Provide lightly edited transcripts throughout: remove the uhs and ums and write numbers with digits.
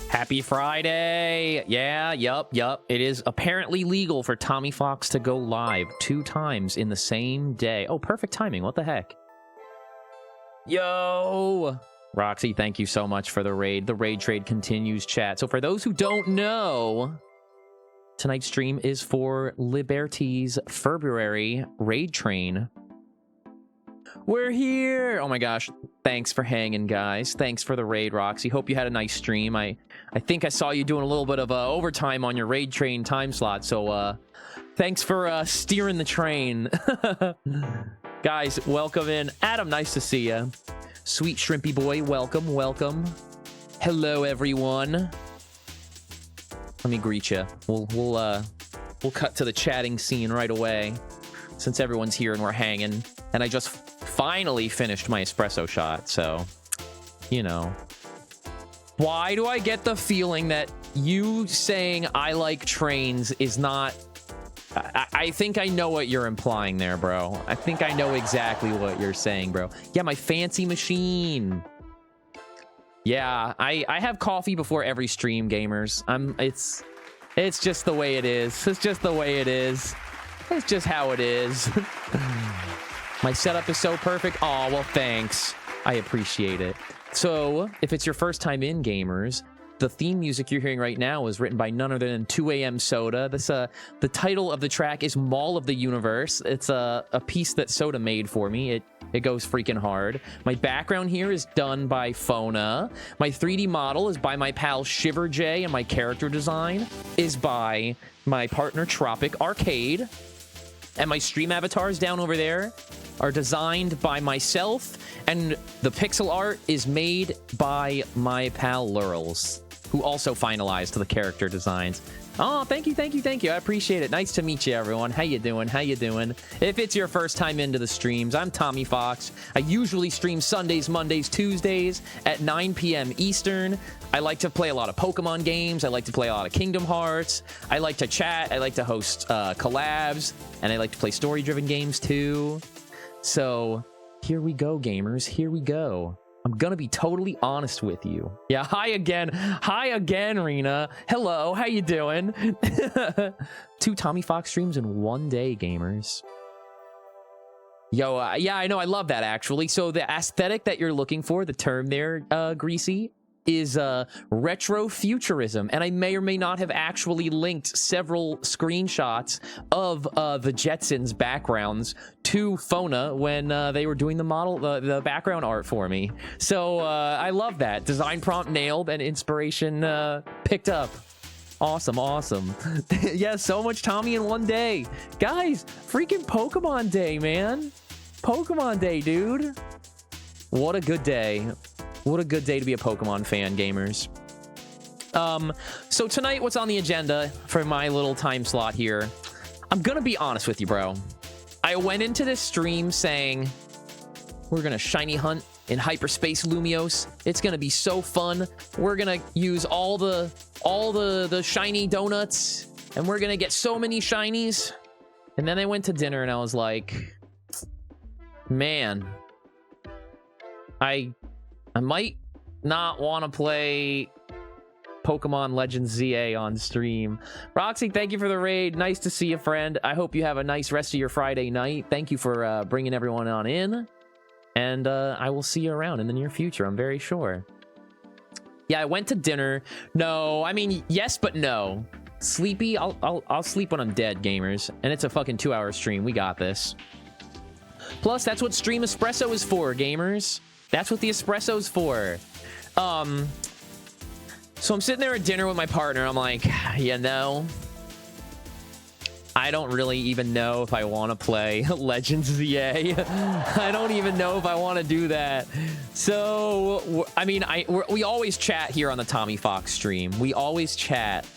Happy Friday. Yeah, yup. It is apparently legal for Tommy Fox to go live 2 times in the same day. Oh, perfect timing. What the heck? Yo! Roxy, thank you so much for the raid. The raid trade continues, chat. So for those who don't know, tonight's stream is for Liberty's February raid train. We're here! Oh my gosh. Thanks for hanging, guys. Thanks for the raid, Roxy. Hope you had a nice stream. I think I saw you doing a little bit of overtime on your raid train time slot, so thanks for steering the train. Guys, welcome in. Adam, nice to see you. Sweet Shrimpy Boy, welcome, welcome. Hello, everyone. Let me greet you. We'll cut to the chatting scene right away, since everyone's here and we're hanging. And I just finally finished my espresso shot, so, you know. Why do I get the feeling that you saying I like trains is not... I think I know what you're implying there, bro. I think I know exactly what you're saying, bro. Yeah, my fancy machine. Yeah, I have coffee before every stream, gamers. It's just the way it is. It's just the way it is. It's just how it is. My setup is so perfect. Oh, well, thanks. I appreciate it. So, if it's your first time in, gamers, the theme music you're hearing right now is written by none other than 2 AM Soda. This the title of the track is Mall of the Universe. It's a piece that Soda made for me. It goes freaking hard. My background here is done by Fona. My 3D model is by my pal Shiver J, and my character design is by my partner Tropic Arcade. And my stream avatars down over there are designed by myself, and the pixel art is made by my pal Lurls, who also finalized the character designs. Oh, thank you, thank you, thank you. I appreciate it. Nice to meet you, everyone. How you doing? How you doing? If it's your first time into the streams, I'm Tommy Fox. I usually stream Sundays, Mondays, Tuesdays at 9 p.m. Eastern. I like to play a lot of Pokemon games. I like to play a lot of Kingdom Hearts. I like to chat. I like to host collabs. And I like to play story-driven games, too. So, here we go, gamers. Here we go. I'm gonna be totally honest with you. Yeah, hi again. Hi again, Rena. Hello, how you doing? 2 Tommy Fox streams in one day, gamers. Yo, yeah, I know, I love that, actually. So the aesthetic that you're looking for, the term there, Greasy, is retro futurism, and I may or may not have actually linked several screenshots of the Jetsons backgrounds to Fona when they were doing the model, the background art for me. So I love that. Design prompt nailed and inspiration picked up. Awesome, awesome. Yeah, so much Tommy in one day. Guys, freaking Pokemon Day, man. Pokemon Day, dude. What a good day. What a good day to be a Pokemon fan, gamers. So tonight, what's on the agenda for my little time slot here? I'm gonna be honest with you, bro. I went into this stream saying, we're gonna shiny hunt in hyperspace Lumiose. It's gonna be so fun. We're gonna use all the shiny donuts, and we're gonna get so many shinies. And then I went to dinner and I was like, man, I might not want to play Pokemon Legends ZA on stream. Roxy, thank you for the raid. Nice to see you, friend. I hope you have a nice rest of your Friday night. Thank you for bringing everyone on in. And I will see you around in the near future, I'm very sure. Yeah, I went to dinner. No, I mean, yes, but no. Sleepy? I'll sleep when I'm dead, gamers. And it's a fucking 2-hour stream. We got this. Plus, that's what Stream Espresso is for, gamers. That's what the espresso's for. So I'm sitting there at dinner with my partner. I'm like, you know, I don't really even know if I want to play Legends ZA. I don't even know if I want to do that. So, I mean, we always chat here on the Tommy Fox stream. We always chat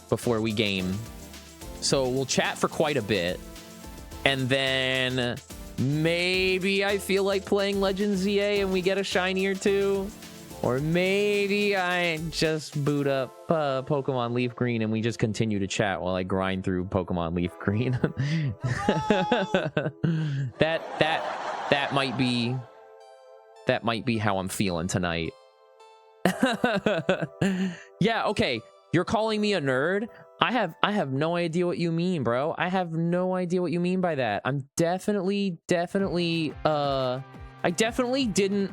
before we game. So we'll chat for quite a bit. And then maybe I feel like playing Legends ZA and we get a shiny or two. Or maybe I just boot up Pokemon Leaf Green and we just continue to chat while I grind through Pokemon Leaf Green. that might be how I'm feeling tonight. Yeah, okay. You're calling me a nerd? I have no idea what you mean, bro. I have no idea what you mean by that. I'm definitely I definitely didn't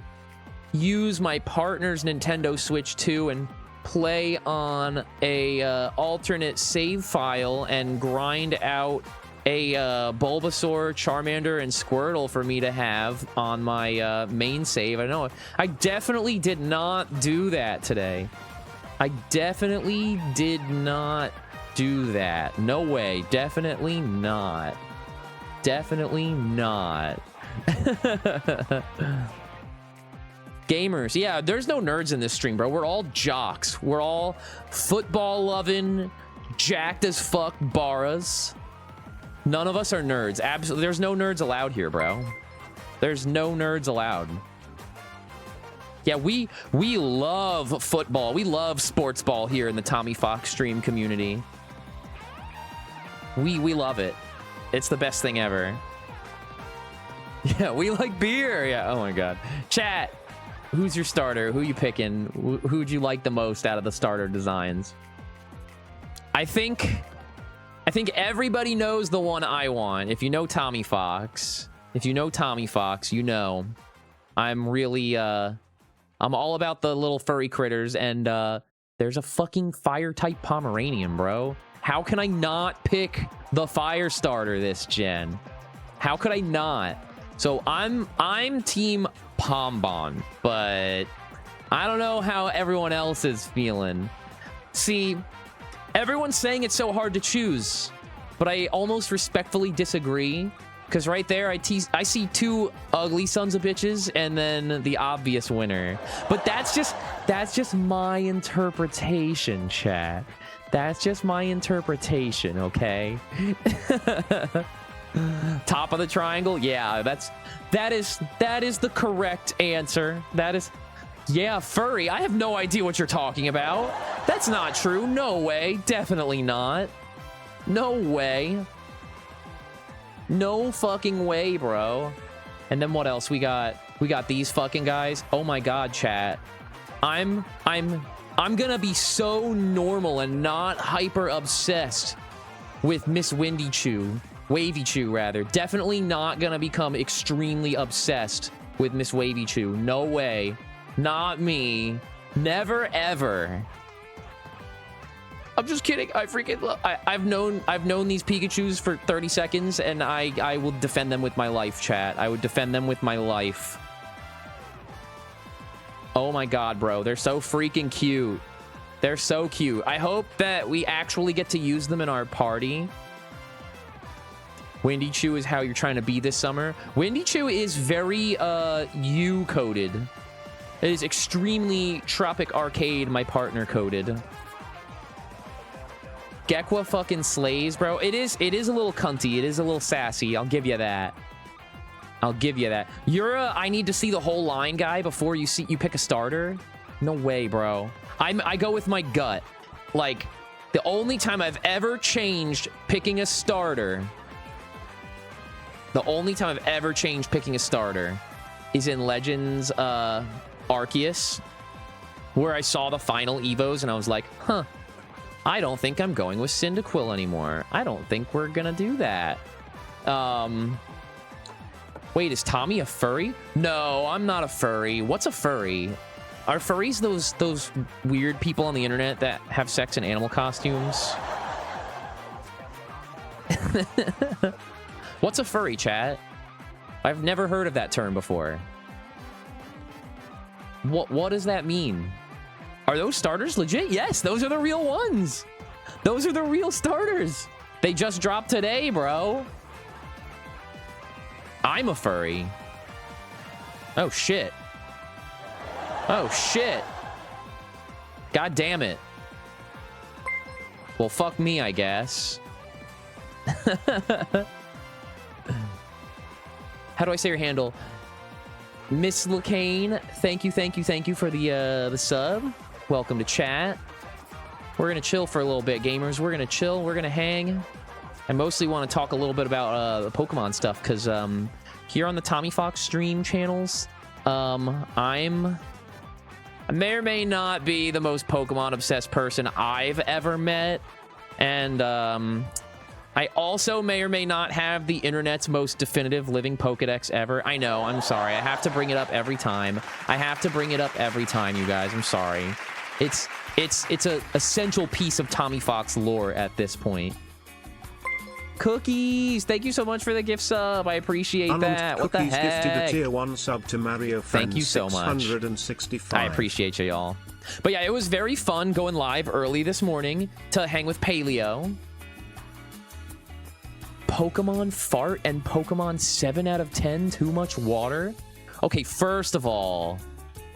use my partner's Nintendo Switch 2 and play on a alternate save file and grind out a Bulbasaur, Charmander, and Squirtle for me to have on my main save. I know I definitely did not do that today. I definitely did not do that. No way. Definitely not. Definitely not. Gamers, yeah, there's no nerds in this stream, bro. We're all jocks. We're all football-loving, jacked as fuck barras. None of us are nerds. Absolutely, there's no nerds allowed here, bro. There's no nerds allowed. Yeah, we love football. We love sports ball here in the Tommy Fox stream community. We love it. It's the best thing ever. Yeah, we like beer. Yeah, oh my god. Chat. Who's your starter? Who you picking? Who'd you like the most out of the starter designs? I think everybody knows the one I want. If you know Tommy Fox, you know I'm really I'm all about the little furry critters, and There's a fucking fire-type Pomeranian, bro. How can I not pick the fire starter this gen? How could I not? So I'm team Pombon, but I don't know how everyone else is feeling. See, everyone's saying it's so hard to choose, but I almost respectfully disagree. Because right there, I see two ugly sons of bitches and then the obvious winner. But that's just my interpretation, chat. That's just my interpretation, okay? Top of the triangle? Yeah, that is the correct answer. That is... Yeah, furry. I have no idea what you're talking about. That's not true. No way. Definitely not. No way. No fucking way, bro. And then what else we got? We got these fucking guys. Oh my god, chat. I'm gonna be so normal and not hyper obsessed with Miss Windy Chew. Wavy Chew, rather. Definitely not gonna become extremely obsessed with Miss Wavy Chew. No way. Not me. Never ever. I'm just kidding. I freaking love... I've known these Pikachus for 30 seconds, and I will defend them with my life, chat. I would defend them with my life. Oh my god, bro. They're so freaking cute. They're so cute. I hope that we actually get to use them in our party. Windy Chew is how you're trying to be this summer. Windy Chew is very U-coded. It is extremely Tropic Arcade, my partner coded. Gekwa fucking slays, bro. It is a little cunty. It is a little sassy. I'll give you that. I'll give you that. You're a I need to see the whole line guy before you pick a starter? No way, bro. I go with my gut. Like, the only time I've ever changed picking a starter... The only time I've ever changed picking a starter is in Legends Arceus, where I saw the final Evos and I was like, huh. I don't think I'm going with Cyndaquil anymore. I don't think we're gonna do that. Wait, is Tommy a furry? No, I'm not a furry. What's a furry? Are furries those weird people on the internet that have sex in animal costumes? What's a furry, chat? I've never heard of that term before. What does that mean? Are those starters legit? Yes, those are the real ones. Those are the real starters. They just dropped today, bro. I'm a furry. Oh, shit. Oh, shit. God damn it. Well, fuck me, I guess. How do I say your handle? Miss Lacane, thank you for the sub. Welcome to chat. We're gonna chill for a little bit, gamers. We're gonna chill. We're gonna hang. I mostly want to talk a little bit about the Pokemon stuff because here on the Tommy Fox stream channels, I may or may not be the most Pokemon obsessed person I've ever met, and I also may or may not have the internet's most definitive living Pokedex ever. I know, I'm sorry. I have to bring it up every time. I have to bring it up every time, you guys. I'm sorry. It's a essential piece of Tommy Fox lore at this point. Cookies! Thank you so much for the gift sub. I appreciate that. What the heck? Cookies gifted a tier 1 sub to Mario Friends. Thank you so much. 665. I appreciate you, y'all. But yeah, it was very fun going live early this morning to hang with Paleo. Pokemon Fart and Pokemon 7 out of 10 too much water? Okay, first of all,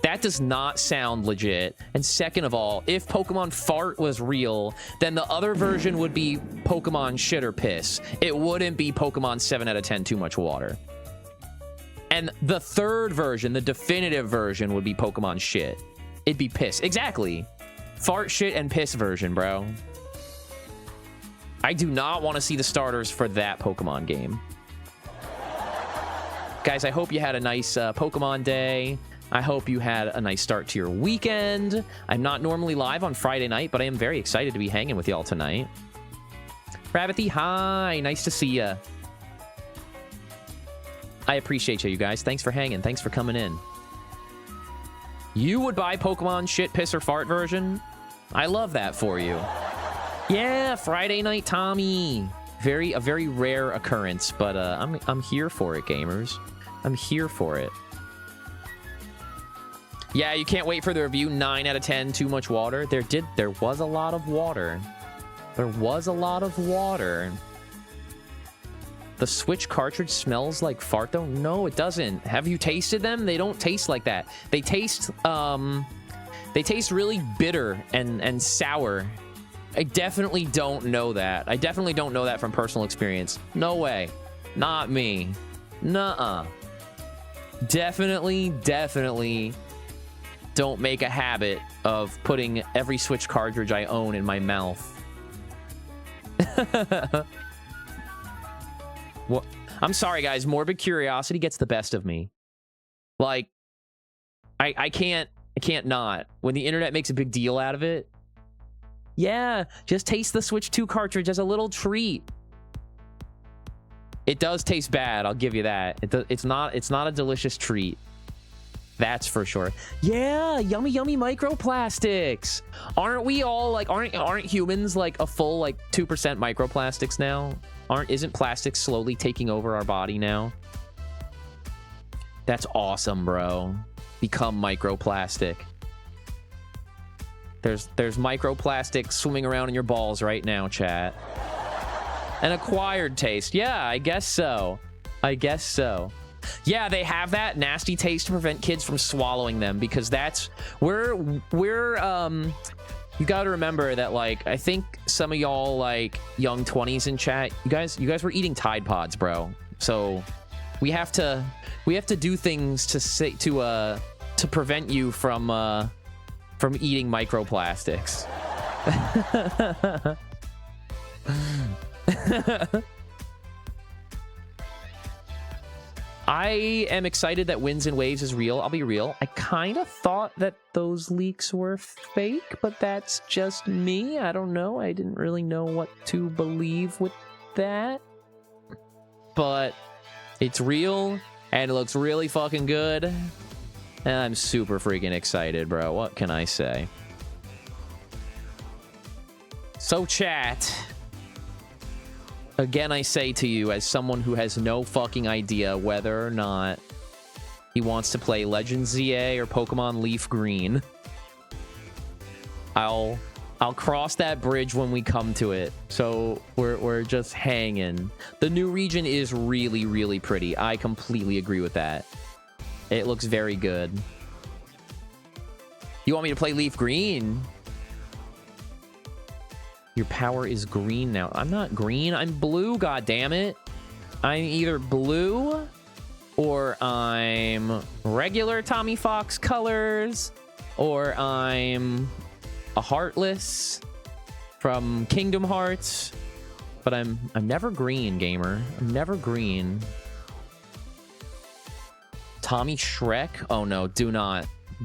that does not sound legit. And second of all, if Pokemon Fart was real, then the other version would be Pokemon Shit or Piss. It wouldn't be Pokemon 7 out of 10 too much water. And the third version, the definitive version, would be Pokemon Shit. It'd be Piss. Exactly. Fart, Shit, and Piss version, bro. I do not want to see the starters for that Pokemon game. Guys, I hope you had a nice Pokemon day. I hope you had a nice start to your weekend. I'm not normally live on Friday night, but I am very excited to be hanging with y'all tonight. Rabbithy, hi. Nice to see ya. I appreciate you guys. Thanks for hanging. Thanks for coming in. You would buy Pokemon Shit, Piss, or Fart version? I love that for you. Yeah, Friday Night Tommy. A very rare occurrence, but I'm here for it, gamers. I'm here for it. Yeah, you can't wait for the review. 9 out of 10, too much water. There was a lot of water. There was a lot of water. The Switch cartridge smells like fart though? No, it doesn't. Have you tasted them? They don't taste like that. They taste really bitter and sour. I definitely don't know that. I definitely don't know that from personal experience. No way. Not me. Nuh-uh. Definitely don't make a habit of putting every Switch cartridge I own in my mouth. What? I'm sorry, guys. Morbid curiosity gets the best of me. Like, I can't not. When the internet makes a big deal out of it, yeah, just taste the Switch 2 cartridge as a little treat. It does taste bad, I'll give you that. It's not a delicious treat. That's for sure. Yeah, yummy microplastics. Aren't we all like aren't humans like a full like 2% microplastics now? Isn't plastic slowly taking over our body now? That's awesome, bro. Become microplastic. There's microplastic swimming around in your balls right now, chat. An acquired taste. Yeah, I guess so. I guess so. Yeah, they have that nasty taste to prevent kids from swallowing them, because that's we're you got to remember that, like, I think some of y'all like young 20s in chat, you guys were eating Tide Pods, bro. So we have to do things to prevent you from eating microplastics. I am excited that Winds and Waves is real. I'll be real. I kind of thought that those leaks were fake, but that's just me. I don't know. I didn't really know what to believe with that. But it's real, and it looks really fucking good. And I'm super freaking excited, bro. What can I say? So, chat. Again, I say to you, as someone who has no fucking idea whether or not he wants to play Legends ZA or Pokemon Leaf Green, I'll cross that bridge when we come to it. So we're just hanging. The new region is really, really pretty. I completely agree with that. It looks very good. You want me to play Leaf Green? Your power is green now. I'm not green. I'm blue, goddammit. I'm either blue or I'm regular Tommy Fox colors, or I'm a Heartless from Kingdom Hearts. But I'm never green, gamer. I'm never green. Tommy Shrek? Oh no,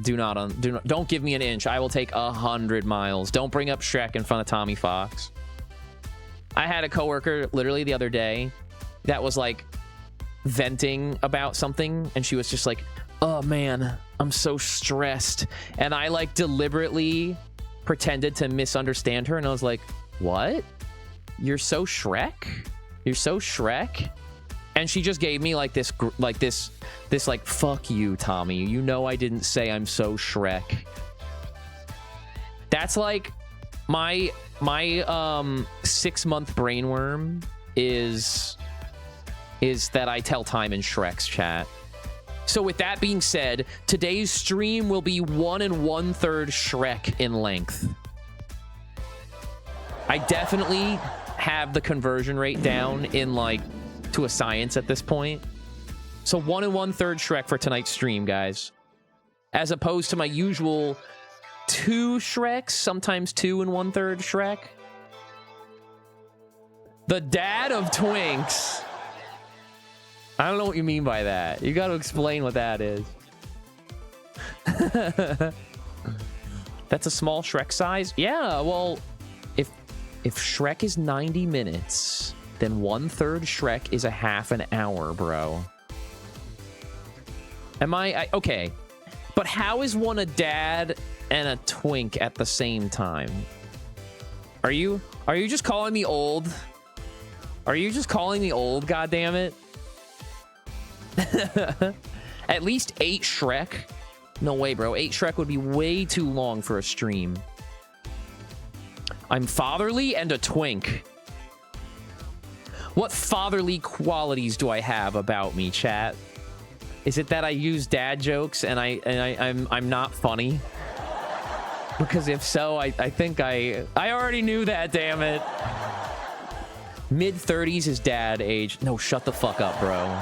don't give me an inch. I will take 100 miles. Don't bring up Shrek in front of Tommy Fox. I had a coworker literally the other day that was like venting about something, and she was just like, oh man, I'm so stressed. And I like deliberately pretended to misunderstand her, and I was like, what? You're so Shrek? You're so Shrek? And she just gave me like this fuck you, Tommy. You know I didn't say I'm so Shrek. That's like my 6-month brainworm is that I tell time in Shrek's chat. So with that being said, today's stream will be 1 1/3 Shrek in length. I definitely have the conversion rate down in like to a science at this point. So 1 1/3 Shrek for tonight's stream, guys. As opposed to my usual 2 Shreks, sometimes 2 1/3 Shrek. The dad of Twinks. I don't know what you mean by that. You got to explain what that is. That's a small Shrek size? Yeah, well, if Shrek is 90 minutes, then 1/3 Shrek is a half an hour, bro. Am I okay? But how is one a dad and a twink at the same time. Are you just calling me old? Are you just calling me old, goddammit? At least 8 Shrek? No way, bro. 8 Shrek would be way too long for a stream. I'm fatherly and a twink. What fatherly qualities do I have about me, chat? Is it that I use dad jokes and I'm not funny? Because if so, I think I already knew that, damn it. Mid-30s is dad age. No, shut the fuck up, bro.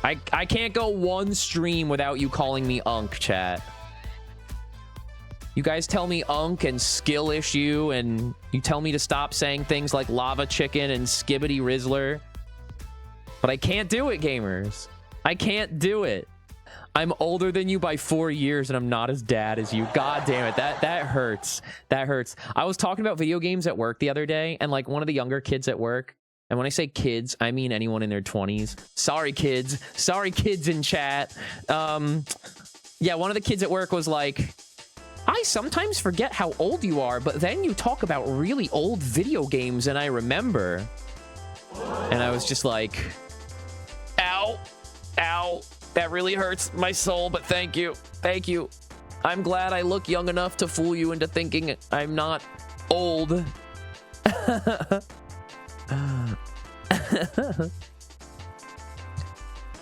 I can't go one stream without you calling me Unk, chat. You guys tell me Unk and skill issue, and you tell me to stop saying things like lava chicken and skibbity rizzler. But I can't do it, gamers. I can't do it. I'm older than you by 4 years, and I'm not as dad as you. God damn it. That hurts. That hurts. I was talking about video games at work the other day, and like one of the younger kids at work, and when I say kids, I mean anyone in their 20s. Sorry, kids. Sorry, kids in chat. Yeah, one of the kids at work was like, I sometimes forget how old you are, but then you talk about really old video games, and I remember. And I was just like, ow, ow. That really hurts my soul, but thank you. Thank you. I'm glad I look young enough to fool you into thinking I'm not old.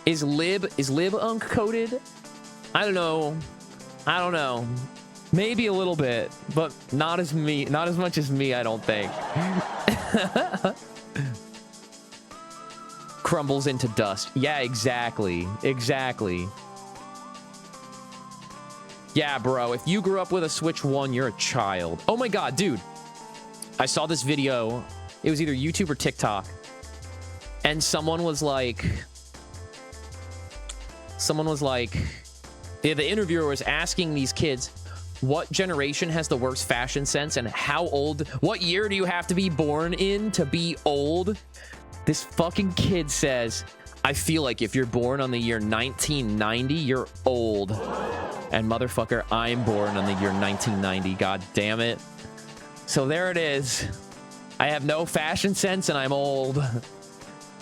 Is lib Unk coded? I don't know. I don't know. Maybe a little bit, but not as much as me, I don't think. Crumbles into dust. Yeah, exactly. Exactly. Yeah, bro. If you grew up with a Switch 1, you're a child. Oh my god, dude. I saw this video. It was either YouTube or TikTok. And someone was like... the interviewer was asking these kids, what generation has the worst fashion sense and what year do you have to be born in to be old? This fucking kid says, I feel like if you're born on the year 1990, you're old. And motherfucker, I'm born on the year 1990. God damn it. So there it is. I have no fashion sense and I'm old.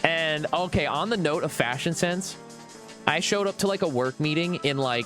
And okay, on the note of fashion sense, I showed up to like a work meeting in like,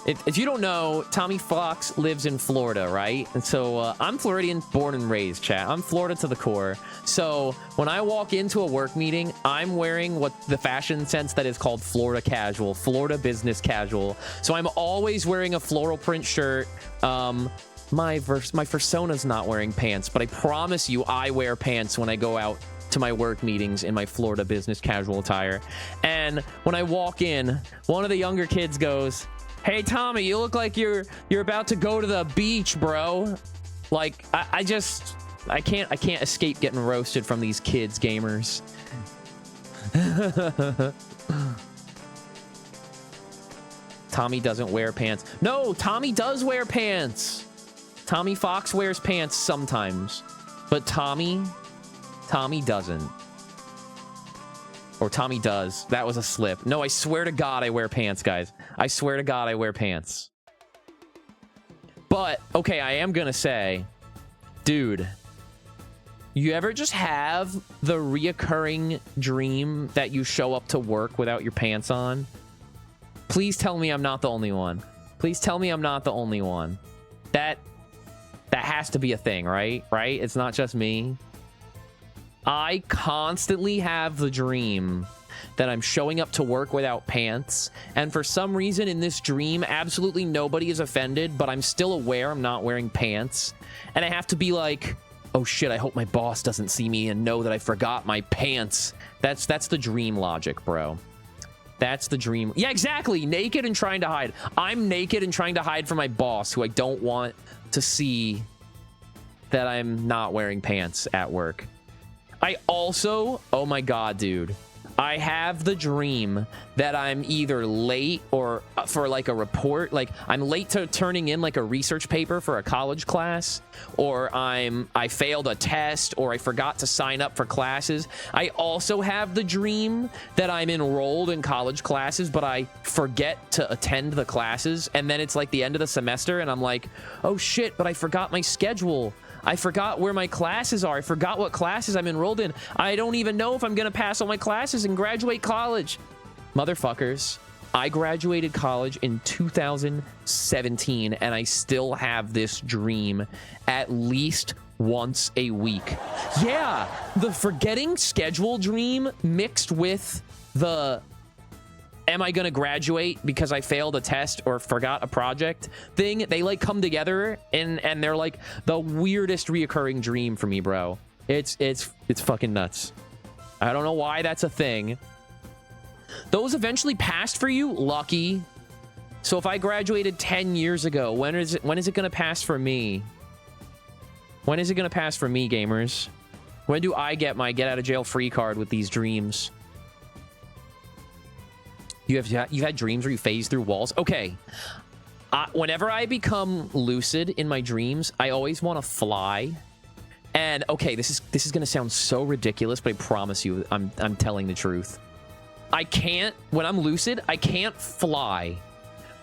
if you don't know, Tommy Fox lives in Florida, right? And so I'm Floridian, born and raised, chat. I'm Florida to the core. So when I walk into a work meeting, I'm wearing what the fashion sense that is called Florida casual, Florida business casual. So I'm always wearing a floral print shirt. My persona's not wearing pants, but I promise you I wear pants when I go out to my work meetings in my Florida business casual attire. And when I walk in, one of the younger kids goes, hey Tommy, you look like you're about to go to the beach, bro. Like I can't escape getting roasted from these kids, gamers. Tommy doesn't wear pants. No, Tommy does wear pants. Tommy Fox wears pants sometimes, but Tommy doesn't. Or Tommy does. That was a slip. No, I swear to God I wear pants, guys. I swear to God I wear pants. But, okay, I am gonna say, dude, you ever just have the reoccurring dream that you show up to work without your pants on? Please tell me I'm not the only one. Please tell me I'm not the only one. That has to be a thing, right? Right? It's not just me. I constantly have the dream that I'm showing up to work without pants, and for some reason in this dream, absolutely nobody is offended, but I'm still aware I'm not wearing pants, and I have to be like, oh shit, I hope my boss doesn't see me and know that I forgot my pants. That's the dream logic, bro. That's the dream. Yeah, exactly. Naked and trying to hide. I'm naked and trying to hide from my boss, who I don't want to see that I'm not wearing pants at work. I also, oh my god, dude, I have the dream that I'm either late or for like a report, like I'm late to turning in like a research paper for a college class, or I failed a test, or I forgot to sign up for classes. I also have the dream that I'm enrolled in college classes, but I forget to attend the classes, and then it's like the end of the semester and I'm like, oh shit, but I forgot my schedule. I forgot where my classes are. I forgot what classes I'm enrolled in. I don't even know if I'm going to pass all my classes and graduate college. Motherfuckers, I graduated college in 2017, and I still have this dream at least once a week. Yeah, the forgetting schedule dream mixed with the am I gonna graduate because I failed a test or forgot a project thing, they like come together and they're like the weirdest reoccurring dream for me, bro. It's fucking nuts. I don't know why that's a thing. Those eventually passed for you? Lucky. So if I graduated 10 years ago, when is it gonna pass for me? When is it gonna pass for me, gamers? When do I get my get out of jail free card with these dreams? You've had dreams where you phase through walls? Okay. Whenever I become lucid in my dreams, I always want to fly. And okay, this is gonna sound so ridiculous, but I promise you, I'm telling the truth. I can't, when I'm lucid, I can't fly.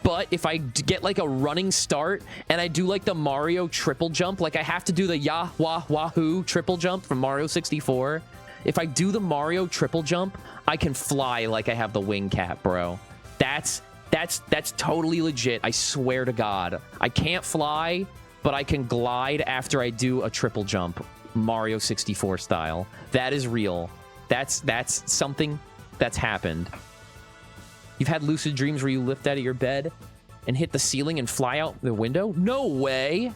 But if I get like a running start and I do like the Mario triple jump, like I have to do the Yah Wah Wahoo triple jump from Mario 64. If I do the Mario triple jump, I can fly like I have the wing cap, bro. That's totally legit. I swear to God. I can't fly, but I can glide after I do a triple jump, Mario 64 style. That is real. That's something that's happened. You've had lucid dreams where you lift out of your bed and hit the ceiling and fly out the window? No way.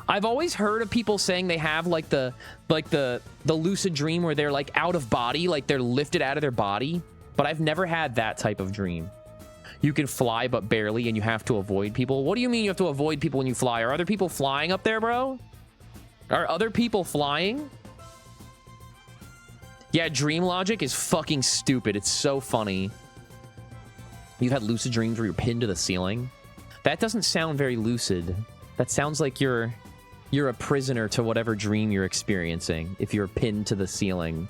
I've always heard of people saying they have like the lucid dream where they're like out of body, like they're lifted out of their body, but I've never had that type of dream. You can fly but barely and you have to avoid people. What do you mean you have to avoid people when you fly? Are other people flying up there, bro? Are other people flying? Yeah, dream logic is fucking stupid. It's so funny. You've had lucid dreams where you're pinned to the ceiling? That doesn't sound very lucid. That sounds like you're a prisoner to whatever dream you're experiencing if you're pinned to the ceiling.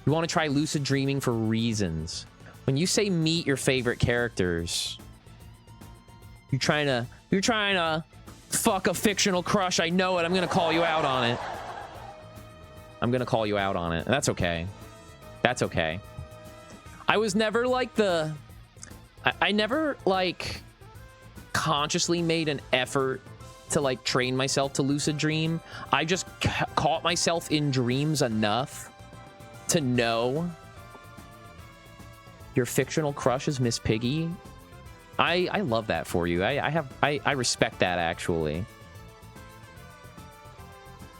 You want to try lucid dreaming for reasons. When you say meet your favorite characters, you're trying to fuck a fictional crush. I know it. I'm going to call you out on it. I'm going to call you out on it. That's okay. That's okay. I was never like I never like consciously made an effort to like train myself to lucid dream. I just caught myself in dreams enough to know your fictional crush is Miss Piggy. I love that for you. I respect that, actually.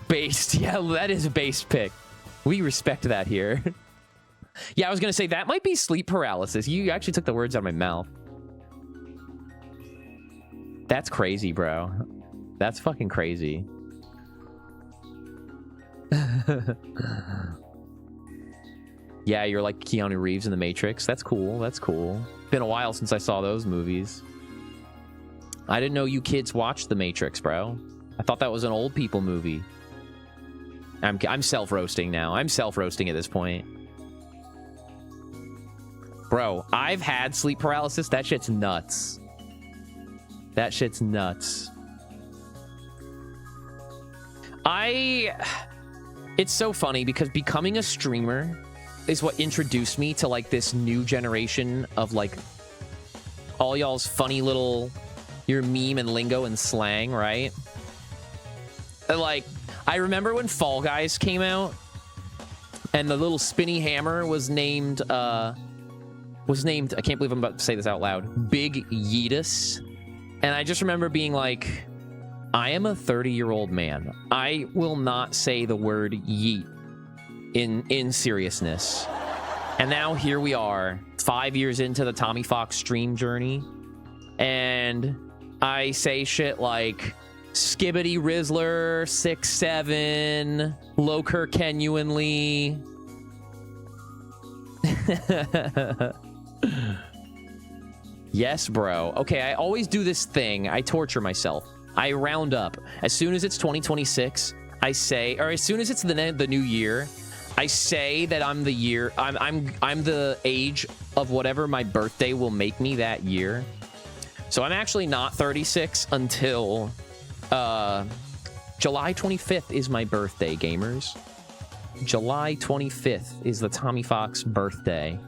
Based. Yeah, that is a based pick. We respect that here. Yeah, I was gonna say that might be sleep paralysis. You actually took the words out of my mouth. That's crazy, bro. That's fucking crazy. Yeah, you're like Keanu Reeves in The Matrix. That's cool. That's cool. Been a while since I saw those movies. I didn't know you kids watched The Matrix, bro. I thought that was an old people movie. I'm self-roasting now. I'm self-roasting at this point. Bro, I've had sleep paralysis. That shit's nuts. That shit's nuts. It's so funny because becoming a streamer is what introduced me to like this new generation of like all y'all's funny little your meme and lingo and slang, right? Like I remember when Fall Guys came out and the little spinny hammer was named I can't believe I'm about to say this out loud, Big Yeetus. And I just remember being like, I am a 30-year-old man. I will not say the word yeet in seriousness. And now here we are, 5 years into the Tommy Fox stream journey. And I say shit like, Skibbity Rizzler 67, Loker Genuinely. Yes, bro. Okay, I always do this thing. I torture myself. I round up. As soon as it's 2026, I say, or as soon as it's the new year, I say that I'm the year. I'm the age of whatever my birthday will make me that year. So I'm actually not 36 until July 25th is my birthday, gamers. July 25th is the Tommy Fox birthday.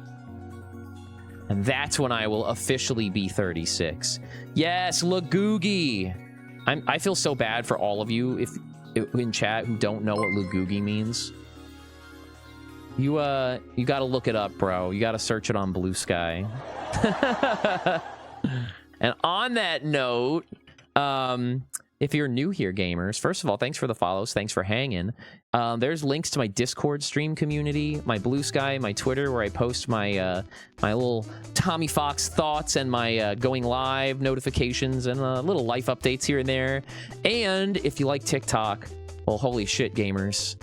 And that's when I will officially be 36. Yes, Lagoogie. I feel so bad for all of you if in chat who don't know what Lagoogie means. You gotta look it up, bro. You gotta search it on Blue Sky. And on that note, if you're new here, gamers, first of all, thanks for the follows. Thanks for hanging. There's links to my Discord stream community, my Blue Sky, my Twitter, where I post my my little Tommy Fox thoughts and my going live notifications and little life updates here and there. And if you like TikTok, well, holy shit, gamers.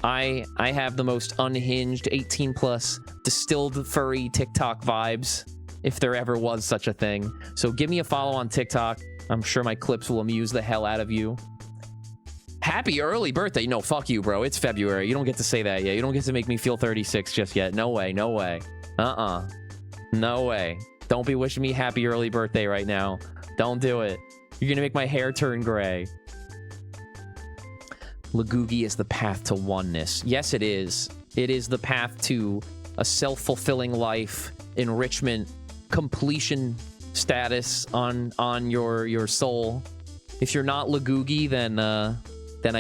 I have the most unhinged 18+ distilled furry TikTok vibes, if there ever was such a thing. So give me a follow on TikTok. I'm sure my clips will amuse the hell out of you. Happy early birthday. No, fuck you, bro. It's February. You don't get to say that yet. You don't get to make me feel 36 just yet. No way. No way. No way. Don't be wishing me happy early birthday right now. Don't do it. You're gonna make my hair turn gray. Lagoogie is the path to oneness. Yes, it is. It is the path to a self-fulfilling life, enrichment, completion status on your soul. If you're not Lagoogie, then I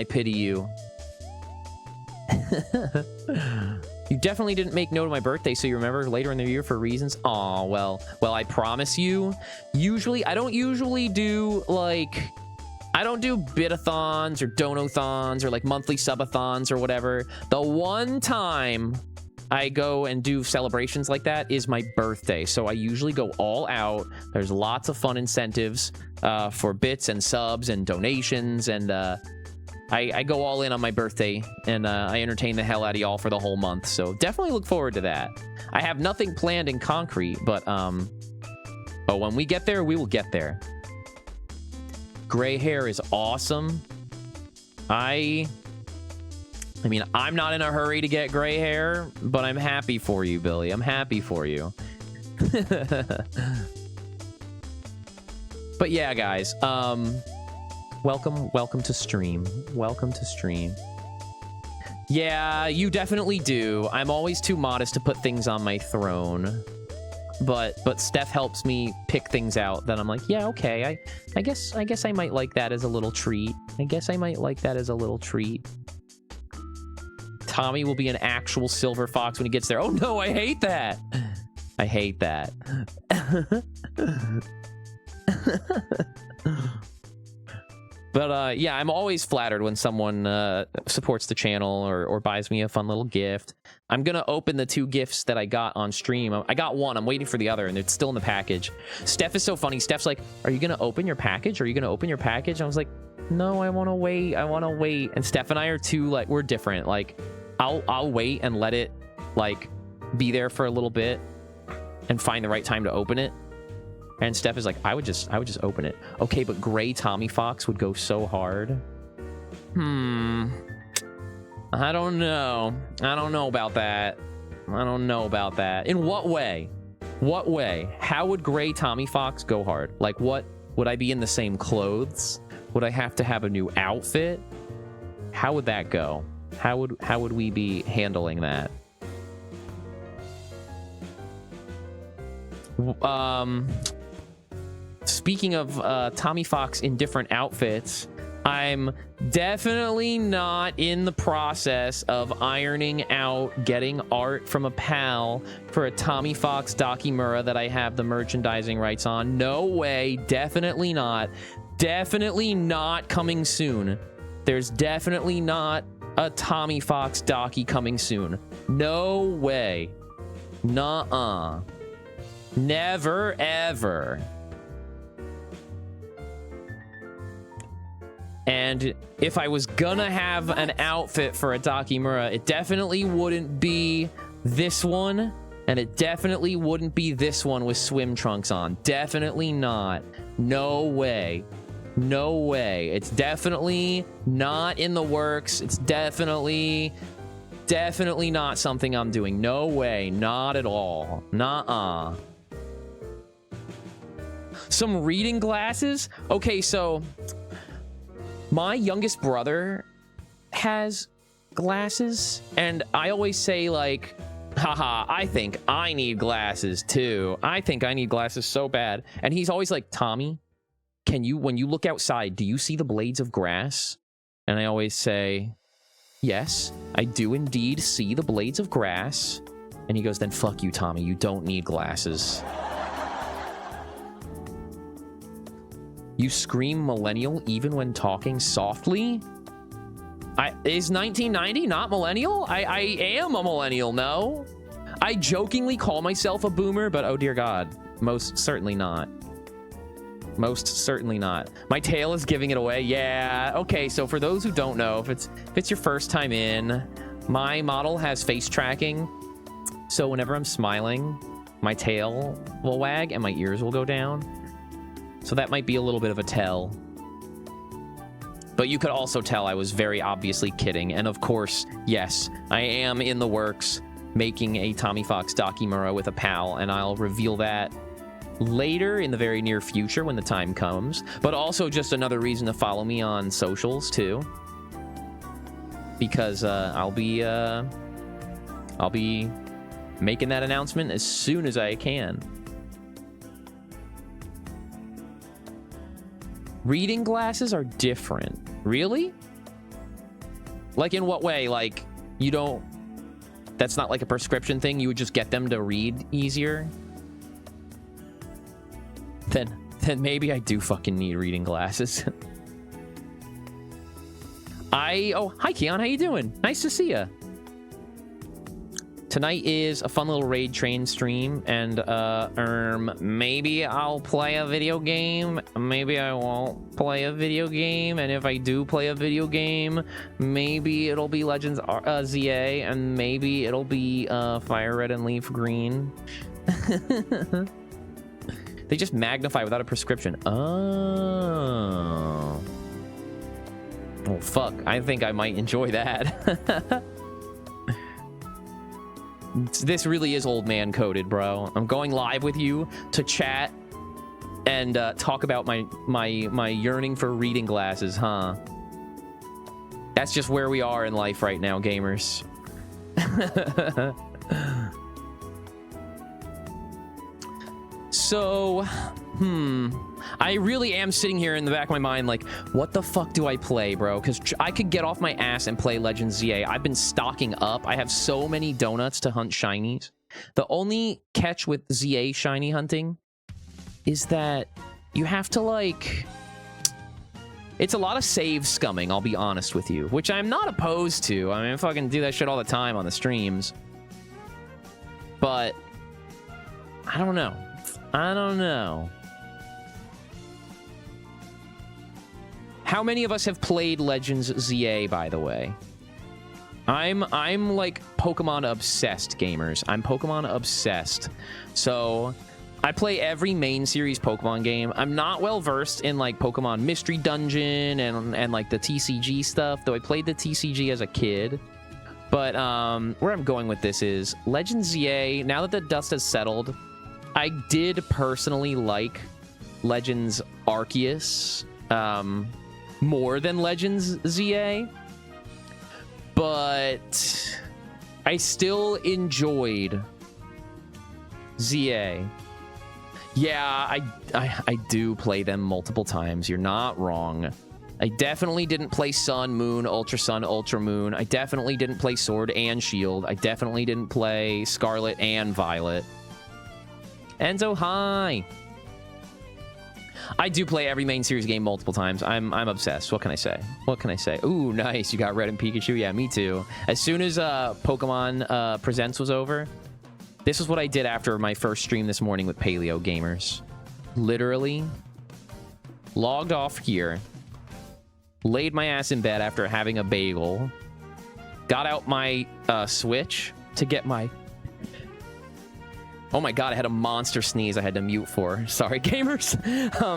pity you. You definitely didn't make note of my birthday, so you remember later in the year for reasons. Aw, well, I promise you. Usually, I don't usually do like. I don't do bit-a-thons or donathons or like monthly subathons or whatever. The one time I go and do celebrations like that is my birthday. So I usually go all out. There's lots of fun incentives for bits and subs and donations. And I go all in on my birthday. And I entertain the hell out of y'all for the whole month. So definitely look forward to that. I have nothing planned in concrete. But when we get there, we will get there. Gray hair is awesome. I mean, I'm not in a hurry to get gray hair, but I'm happy for you, Billy. I'm happy for you. But yeah, guys, welcome to stream. Welcome to stream. Yeah, you definitely do. I'm always too modest to put things on my throne. But Steph helps me pick things out that I'm like, yeah, okay, I guess I might like that as a little treat. I guess I might like that as a little treat. Tommy will be an actual silver fox when he gets there. Oh no, I hate that. I hate that. But yeah, I'm always flattered when someone supports the channel or buys me a fun little gift. I'm gonna open the 2 gifts that I got on stream. I got one, I'm waiting for the other, and it's still in the package. Steph is so funny. Steph's like, are you gonna open your package? Are you gonna open your package? I was like, no, I wanna wait. I wanna wait. And Steph and I are too, like, we're different. Like, I'll wait and let it, like, be there for a little bit and find the right time to open it. And Steph is like, I would just open it. Okay, but gray Tommy Fox would go so hard. I don't know. I don't know about that. I don't know about that. In what way? What way? How would gray Tommy Fox go hard? Like, what? Would I be in the same clothes? Would I have to have a new outfit? How would that go? How would we be handling that? Speaking of Tommy Fox in different outfits, I'm definitely not in the process of ironing out getting art from a pal for a Tommy Fox Dakimura that I have the merchandising rights on. No way. Definitely not. Definitely not coming soon. There's definitely not a Tommy Fox Daki coming soon. No way. Nuh-uh. Never, ever. And if I was gonna have an outfit for a Dakimura, it definitely wouldn't be this one, and it definitely wouldn't be this one with swim trunks on. Definitely not. No way. No way. It's definitely not in the works. It's definitely not something I'm doing. No way. Not at all. Nuh-uh. Some reading glasses? Okay, so my youngest brother has glasses, and I always say, like, haha, I think I need glasses too. I think I need glasses so bad. And he's always like, Tommy, can you, when you look outside, do you see the blades of grass? And I always say, yes, I do indeed see the blades of grass. And he goes, then fuck you, Tommy. You don't need glasses. You scream millennial even when talking softly? Is 1990 not millennial? I am a millennial, no? I jokingly call myself a boomer, but oh dear God, most certainly not. Most certainly not. My tail is giving it away. Yeah, okay, so for those who don't know, if it's your first time in, my model has face tracking. So whenever I'm smiling, my tail will wag and my ears will go down. So that might be a little bit of a tell. But you could also tell I was very obviously kidding. And of course, yes, I am in the works making a Tommy Fox Dakimura with a pal, and I'll reveal that later in the very near future when the time comes. But also just another reason to follow me on socials too, because I'll be making that announcement as soon as I can. Reading glasses are different. Really? Like, in what way? Like, you don't... That's not like a prescription thing? You would just get them to read easier? Then maybe I do fucking need reading glasses. Oh, hi, Keon. How you doing? Nice to see ya. Tonight is a fun little raid train stream, and maybe I'll play a video game, maybe I won't play a video game, and if I do play a video game, maybe it'll be Legends ZA, and maybe it'll be Fire Red and Leaf Green. They just magnify without a prescription. Oh. Oh, fuck. I think I might enjoy that. This really is old man coded, bro. I'm going live with you to chat and talk about my yearning for reading glasses, huh? That's just where we are in life right now, gamers. So, I really am sitting here in the back of my mind like, what the fuck do I play, bro? Because I could get off my ass and play Legends ZA. I've been stocking up. I have so many donuts to hunt shinies. The only catch with ZA shiny hunting is that you have to, like... It's a lot of save scumming, I'll be honest with you, which I'm not opposed to. I mean, I fucking do that shit all the time on the streams. But I don't know. I don't know. How many of us have played Legends ZA, by the way? I'm like Pokemon obsessed, gamers. I'm Pokemon obsessed. So I play every main series Pokemon game. I'm not well versed in like Pokemon Mystery Dungeon and like the TCG stuff, though I played the TCG as a kid. But where I'm going with this is Legends ZA, now that the dust has settled, I did personally like Legends Arceus more than Legends ZA, but I still enjoyed ZA. Yeah, I do play them multiple times. You're not wrong. I definitely didn't play Sun, Moon, Ultra Sun, Ultra Moon. I definitely didn't play Sword and Shield. I definitely didn't play Scarlet and Violet. Enzo, hi. I do play every main series game multiple times. I'm obsessed. What can I say? What can I say? Ooh, nice. You got Red and Pikachu. Yeah, me too. As soon as Pokemon Presents was over, this is what I did after my first stream this morning with Paleo Gamers. Literally logged off here, laid my ass in bed after having a bagel, got out my Switch to get my... Oh my god, I had a monster sneeze I had to mute for. Sorry, gamers.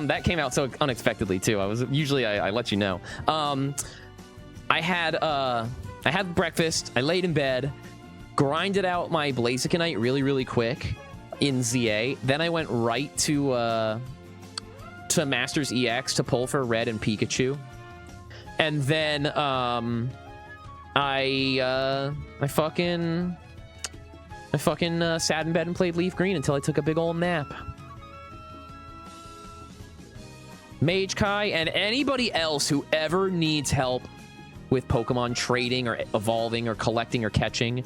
That came out so unexpectedly, too. I let you know. I had breakfast, I laid in bed, grinded out my Blazikenite really, really quick in ZA. Then I went right to Masters EX to pull for Red and Pikachu. And then I fucking sat in bed and played Leaf Green until I took a big old nap. Mage Kai and anybody else who ever needs help with Pokemon trading or evolving or collecting or catching,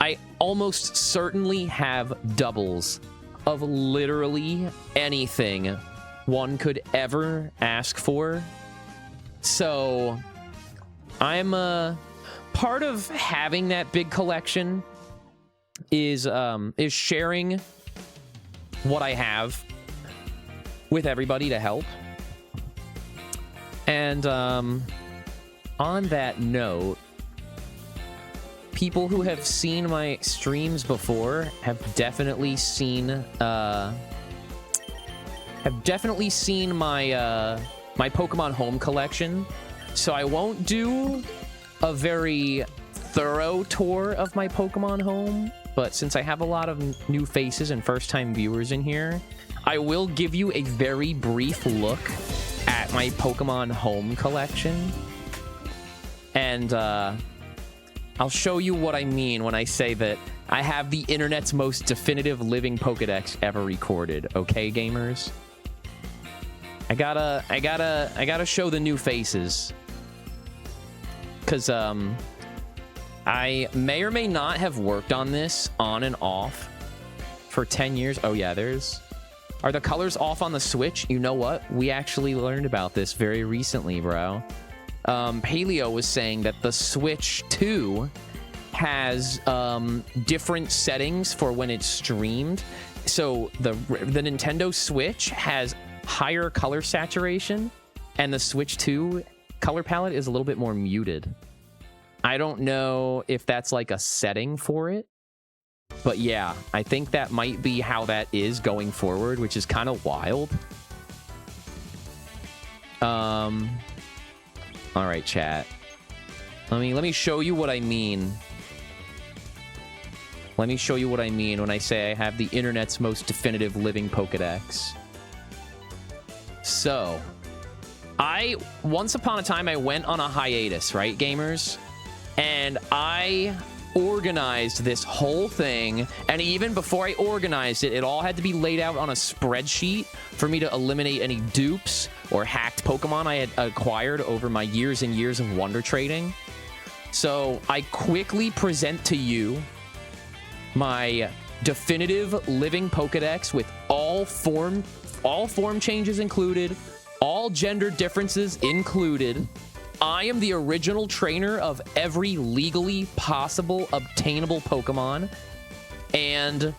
I almost certainly have doubles of literally anything one could ever ask for. So I'm part of having that big collection is sharing what I have with everybody to help. And on that note, people who have seen my streams before have definitely seen my my Pokemon Home collection. So I won't do a very thorough tour of my Pokemon Home, but since I have a lot of new faces and first-time viewers in here, I will give you a very brief look at my Pokemon Home collection. And I'll show you what I mean when I say that I have the internet's most definitive living Pokedex ever recorded. Okay, gamers? I gotta show the new faces. Because I may or may not have worked on this on and off for 10 years. Oh yeah, are the colors off on the Switch? You know what? We actually learned about this very recently, bro. Paleo was saying that the Switch 2 has different settings for when it's streamed. So the Nintendo Switch has higher color saturation, and the Switch 2 color palette is a little bit more muted. I don't know if that's like a setting for it, but yeah, I think that might be how that is going forward, which is kind of wild. All right, chat. Let me show you what I mean. Let me show you what I mean when I say I have the internet's most definitive living Pokedex. So, once upon a time, I went on a hiatus, right, gamers? And I organized this whole thing, and even before I organized it, it all had to be laid out on a spreadsheet for me to eliminate any dupes or hacked Pokemon I had acquired over my years and years of Wonder Trading. So I quickly present to you my definitive living Pokedex with all form changes included, all gender differences included. I am the original trainer of every legally possible obtainable Pokemon. And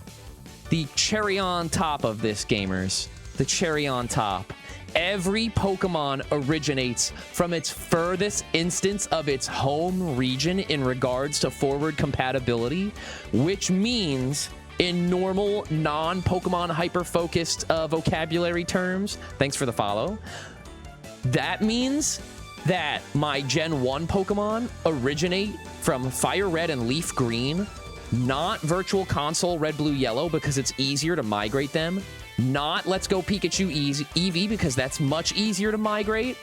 the cherry on top of this, gamers, the cherry on top, every Pokemon originates from its furthest instance of its home region in regards to forward compatibility, which means in normal, non-Pokemon hyper-focused vocabulary terms, thanks for the follow, that means that my Gen 1 Pokemon originate from Fire Red and Leaf Green, not Virtual Console Red, Blue, Yellow because it's easier to migrate them, not Let's Go Pikachu Eevee because that's much easier to migrate.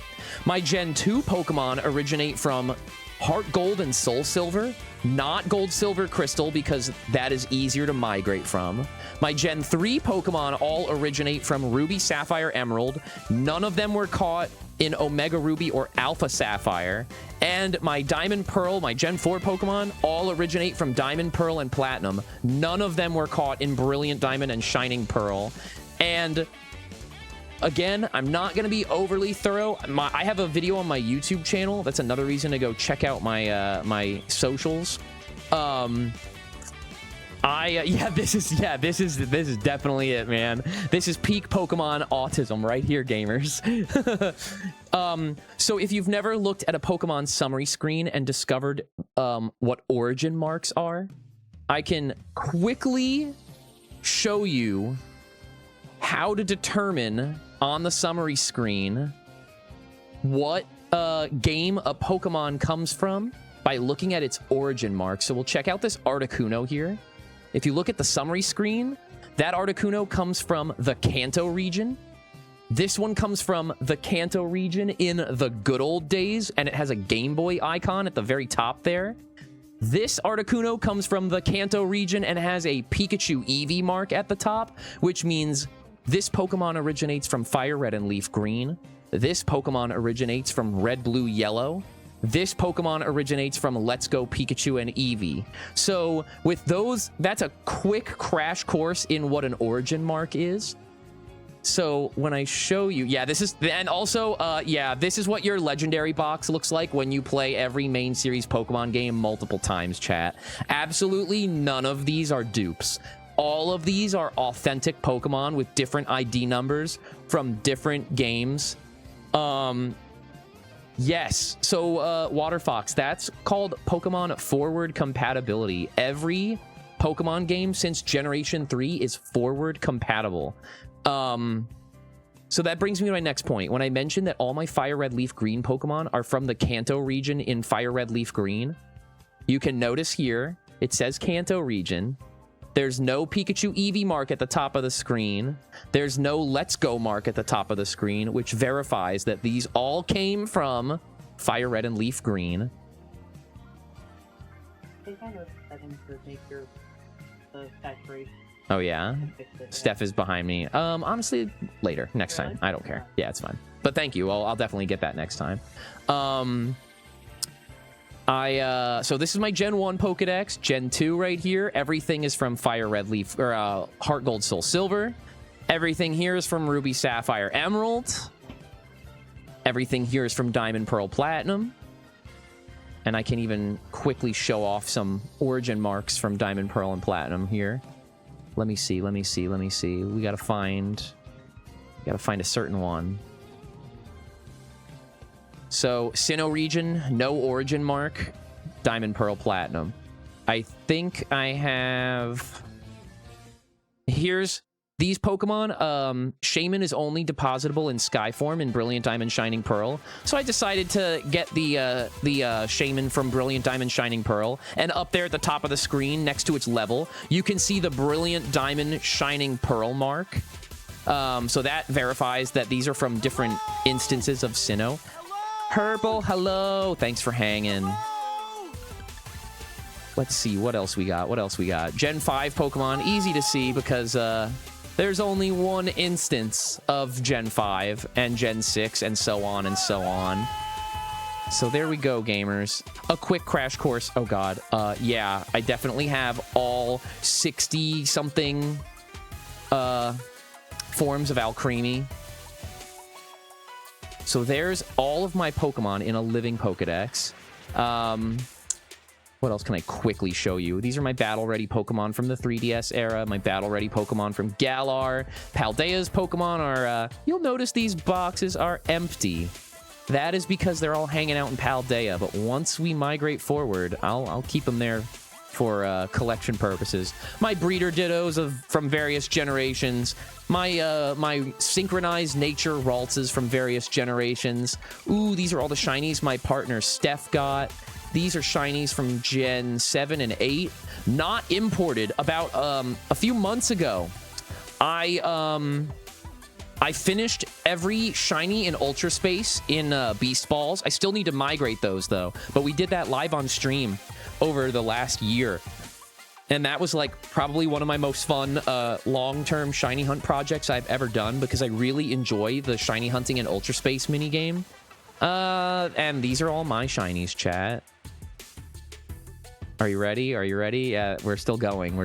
My Gen 2 Pokemon originate from Heart Gold and Soul Silver, not Gold, Silver, Crystal because that is easier to migrate from. My Gen 3 Pokemon all originate from Ruby, Sapphire, Emerald. None of them were caught in Omega Ruby or Alpha Sapphire. And my Diamond Pearl, my Gen 4 Pokemon, all originate from Diamond, Pearl, and Platinum. None of them were caught in Brilliant Diamond and Shining Pearl. And again, I'm not going to be overly thorough. I have a video on my YouTube channel. That's another reason to go check out my my socials. I Yeah, this is definitely it, man. This is peak Pokemon autism right here, gamers. So if you've never looked at a Pokemon summary screen and discovered what origin marks are, I can quickly show you how to determine on the summary screen what game a Pokemon comes from by looking at its origin mark. So we'll check out this Articuno here. If you look at the summary screen, that Articuno comes from the Kanto region. This one comes from the Kanto region in the good old days, and it has a Game Boy icon at the very top there. This Articuno comes from the Kanto region and has a Pikachu Eevee mark at the top, which means this Pokemon originates from Fire Red and Leaf Green. This Pokemon originates from Red, Blue, Yellow. This Pokemon originates from Let's Go Pikachu and Eevee. So with those, that's a quick crash course in what an origin mark is. So when I show you, yeah, this is, and also, yeah, this is what your legendary box looks like when you play every main series Pokemon game multiple times, chat. Absolutely none of these are dupes. All of these are authentic Pokemon with different ID numbers from different games. Yes, so Water Fox, that's called Pokemon forward compatibility. Every Pokemon game since Generation 3 is forward compatible. So that brings me to my next point. When I mentioned that all my Fire Red Leaf Green Pokemon are from the Kanto region in Fire Red Leaf Green, you can notice here, it says Kanto region. There's no Pikachu Eevee mark at the top of the screen. There's no Let's Go mark at the top of the screen, which verifies that these all came from Fire Red and Leaf Green. Oh, yeah? Steph is behind me. Honestly, later. Next time. I don't care. Yeah, it's fine. But thank you. I'll definitely get that next time. So this is my Gen 1 Pokedex. Gen 2 right here. Everything is from Fire Red Leaf, or Heart Gold Soul Silver. Everything here is from Ruby Sapphire Emerald. Everything here is from Diamond Pearl Platinum. And I can even quickly show off some origin marks from Diamond Pearl and Platinum here. Let me see. We gotta find a certain one. So, Sinnoh region, no origin mark, Diamond Pearl Platinum. I think I have... Here's these Pokemon. Shaman is only depositable in Sky form in Brilliant Diamond Shining Pearl. So I decided to get the Shaman from Brilliant Diamond Shining Pearl. And up there at the top of the screen, next to its level, you can see the Brilliant Diamond Shining Pearl mark. So that verifies that these are from different instances of Sinnoh. Herbal, hello. Thanks for hanging. Let's see what else we got. Gen 5 Pokemon, easy to see because there's only one instance of Gen 5 and Gen 6 and so on and so on. So there we go, gamers. A quick crash course. Oh, God. Yeah, I definitely have all 60-something forms of Alcremie. So there's all of my Pokemon in a living Pokedex. What else can I quickly show you? These are my battle-ready Pokemon from the 3DS era, my battle-ready Pokemon from Galar. Paldea's Pokemon are... you'll notice these boxes are empty. That is because they're all hanging out in Paldea, but once we migrate forward, I'll keep them there for collection purposes. My breeder dittos from various generations. My synchronized nature Raltzes from various generations. Ooh, these are all the shinies my partner Steph got. These are shinies from Gen 7 and 8. Not imported. About a few months ago, I finished every shiny in Ultra Space in Beast Balls. I still need to migrate those, though. But we did that live on stream over the last year. And that was, like, probably one of my most fun long-term shiny hunt projects I've ever done because I really enjoy the shiny hunting in Ultra Space minigame. And these are all my shinies, chat. Are you ready? Yeah, we're still going.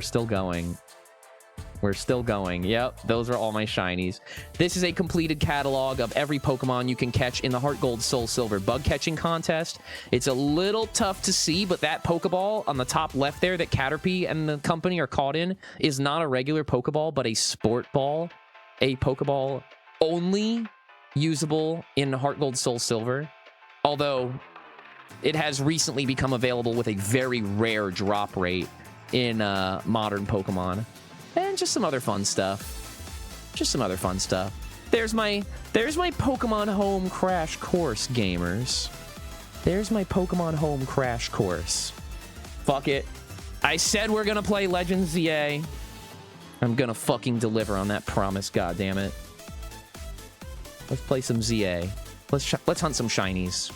We're still going. Yep, those are all my shinies. This is a completed catalog of every Pokemon you can catch in the Heart Gold Soul Silver bug catching contest. It's a little tough to see, but that Pokeball on the top left there that Caterpie and the company are caught in is not a regular Pokeball, but a sport ball. A Pokeball only usable in Heart Gold Soul Silver. Although it has recently become available with a very rare drop rate in modern Pokemon. And just some other fun stuff. Just some other fun stuff. There's my Pokemon Home crash course, gamers. There's my Pokemon Home crash course. Fuck it. I said we're gonna play Legends ZA. I'm gonna fucking deliver on that promise, goddammit. Let's play some ZA. Let's hunt some shinies.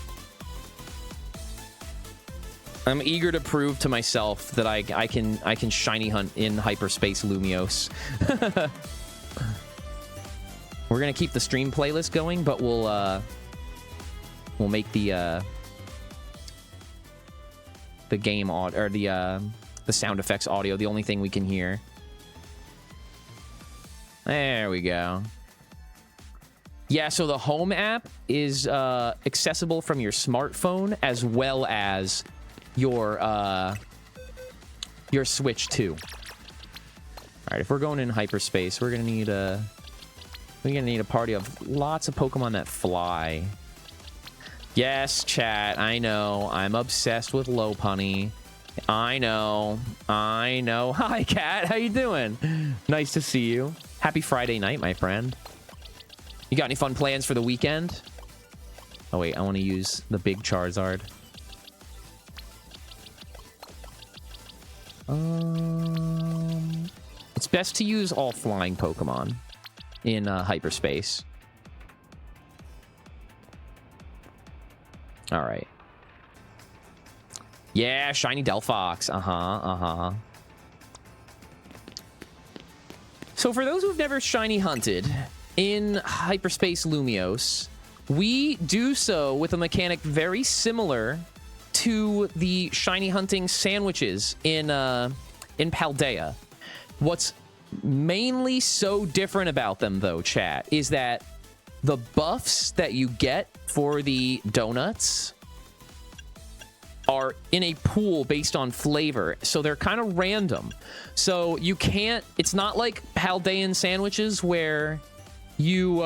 I'm eager to prove to myself that I can shiny hunt in hyperspace Lumiose. We're gonna keep the stream playlist going, but we'll make the game audio or the sound effects audio the only thing we can hear. There we go. Yeah, so the Home app is accessible from your smartphone as well as your Switch 2. All right, if we're going in hyperspace, we're gonna need a party of lots of Pokemon that fly. Yes, chat. I know. I'm obsessed with Lopunny. I know. Hi, Cat. How you doing? Nice to see you. Happy Friday night, my friend. You got any fun plans for the weekend? Oh, wait. I want to use the big Charizard. It's best to use all flying Pokemon in hyperspace. All right. Yeah, shiny Delphox. So for those who've never shiny hunted in hyperspace Lumiose, we do so with a mechanic very similar to the shiny hunting sandwiches in Paldea. What's mainly so different about them, though, chat, is that the buffs that you get for the donuts are in a pool based on flavor, so they're kind of random. So you can't... It's not like Paldean sandwiches where you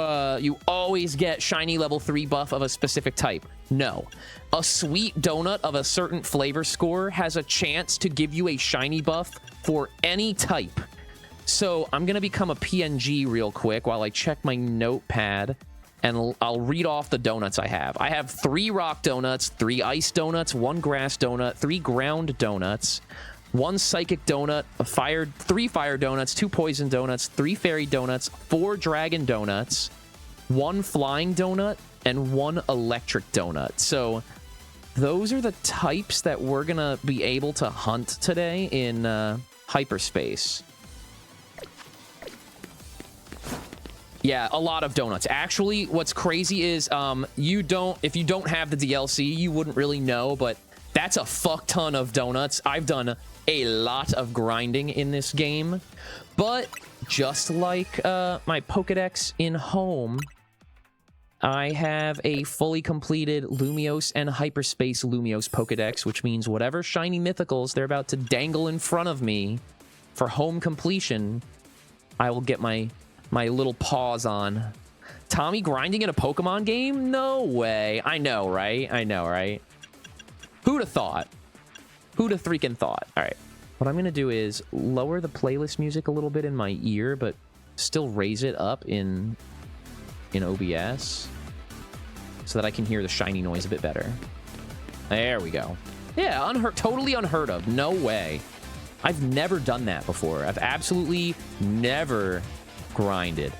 always get shiny level 3 buff of a specific type. No. A sweet donut of a certain flavor score has a chance to give you a shiny buff for any type. So I'm going to become a PNG real quick while I check my notepad, and I'll read off the donuts I have. I have 3 rock donuts, 3 ice donuts, 1 grass donut, 3 ground donuts, 1 psychic donut, 3 fire donuts, 2 poison donuts, 3 fairy donuts, 4 dragon donuts, 1 flying donut, and 1 electric donut. So those are the types that we're going to be able to hunt today in hyperspace. Yeah, a lot of donuts. Actually, what's crazy is if you don't have the DLC, you wouldn't really know, but that's a fuck ton of donuts. I've done a lot of grinding in this game, but just like my Pokedex in Home, I have a fully completed Lumiose and Hyperspace Lumiose Pokedex, which means whatever shiny mythicals they're about to dangle in front of me for home completion, I will get my little paws on. Tommy grinding in a Pokemon game? No way. I know, right? I know, right? Who'd have thought? Who'd have freaking thought? All right. What I'm going to do is lower the playlist music a little bit in my ear, but still raise it up in OBS so that I can hear the shiny noise a bit better. There we go. Yeah, totally unheard of. No way. I've never done that before. I've absolutely never grinded.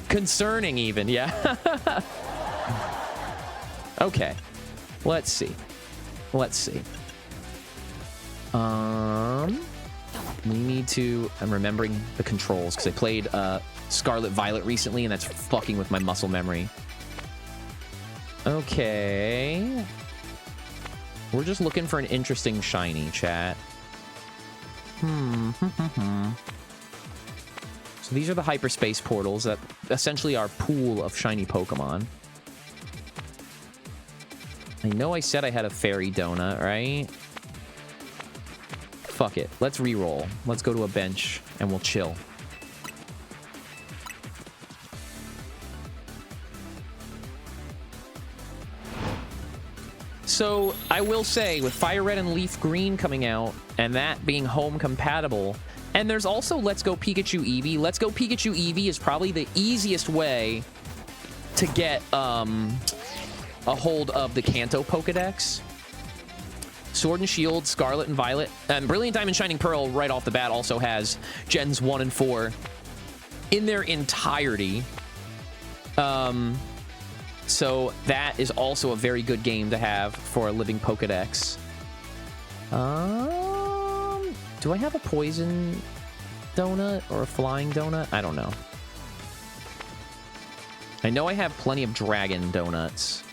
Concerning even, yeah. Okay. Let's see. We need to... I'm remembering the controls because I played Scarlet Violet recently and that's fucking with my muscle memory. Okay. We're just looking for an interesting shiny, chat. So these are the hyperspace portals that essentially are pool of shiny Pokemon. I know I said I had a fairy donut, right? Fuck it. Let's re-roll. Let's go to a bench and we'll chill. So I will say, with Fire Red and Leaf Green coming out, and that being home compatible, and there's also Let's Go Pikachu Eevee. Let's Go Pikachu Eevee is probably the easiest way to get a hold of the Kanto Pokedex. Sword and Shield, Scarlet and Violet, and Brilliant Diamond Shining Pearl right off the bat also has Gens 1 and 4 in their entirety. So that is also a very good game to have for a living Pokedex. Do I have a poison donut or a flying donut? I don't know. I know I have plenty of dragon donuts.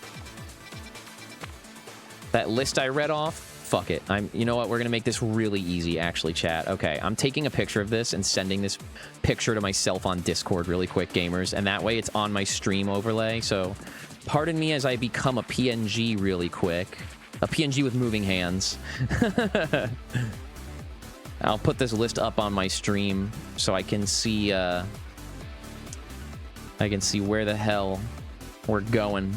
That list I read off, fuck it. You know what? We're gonna make this really easy, actually, chat. Okay, I'm taking a picture of this and sending this picture to myself on Discord really quick, gamers, and that way it's on my stream overlay. So pardon me as I become a PNG really quick. A PNG with moving hands. I'll put this list up on my stream so I can see where the hell we're going.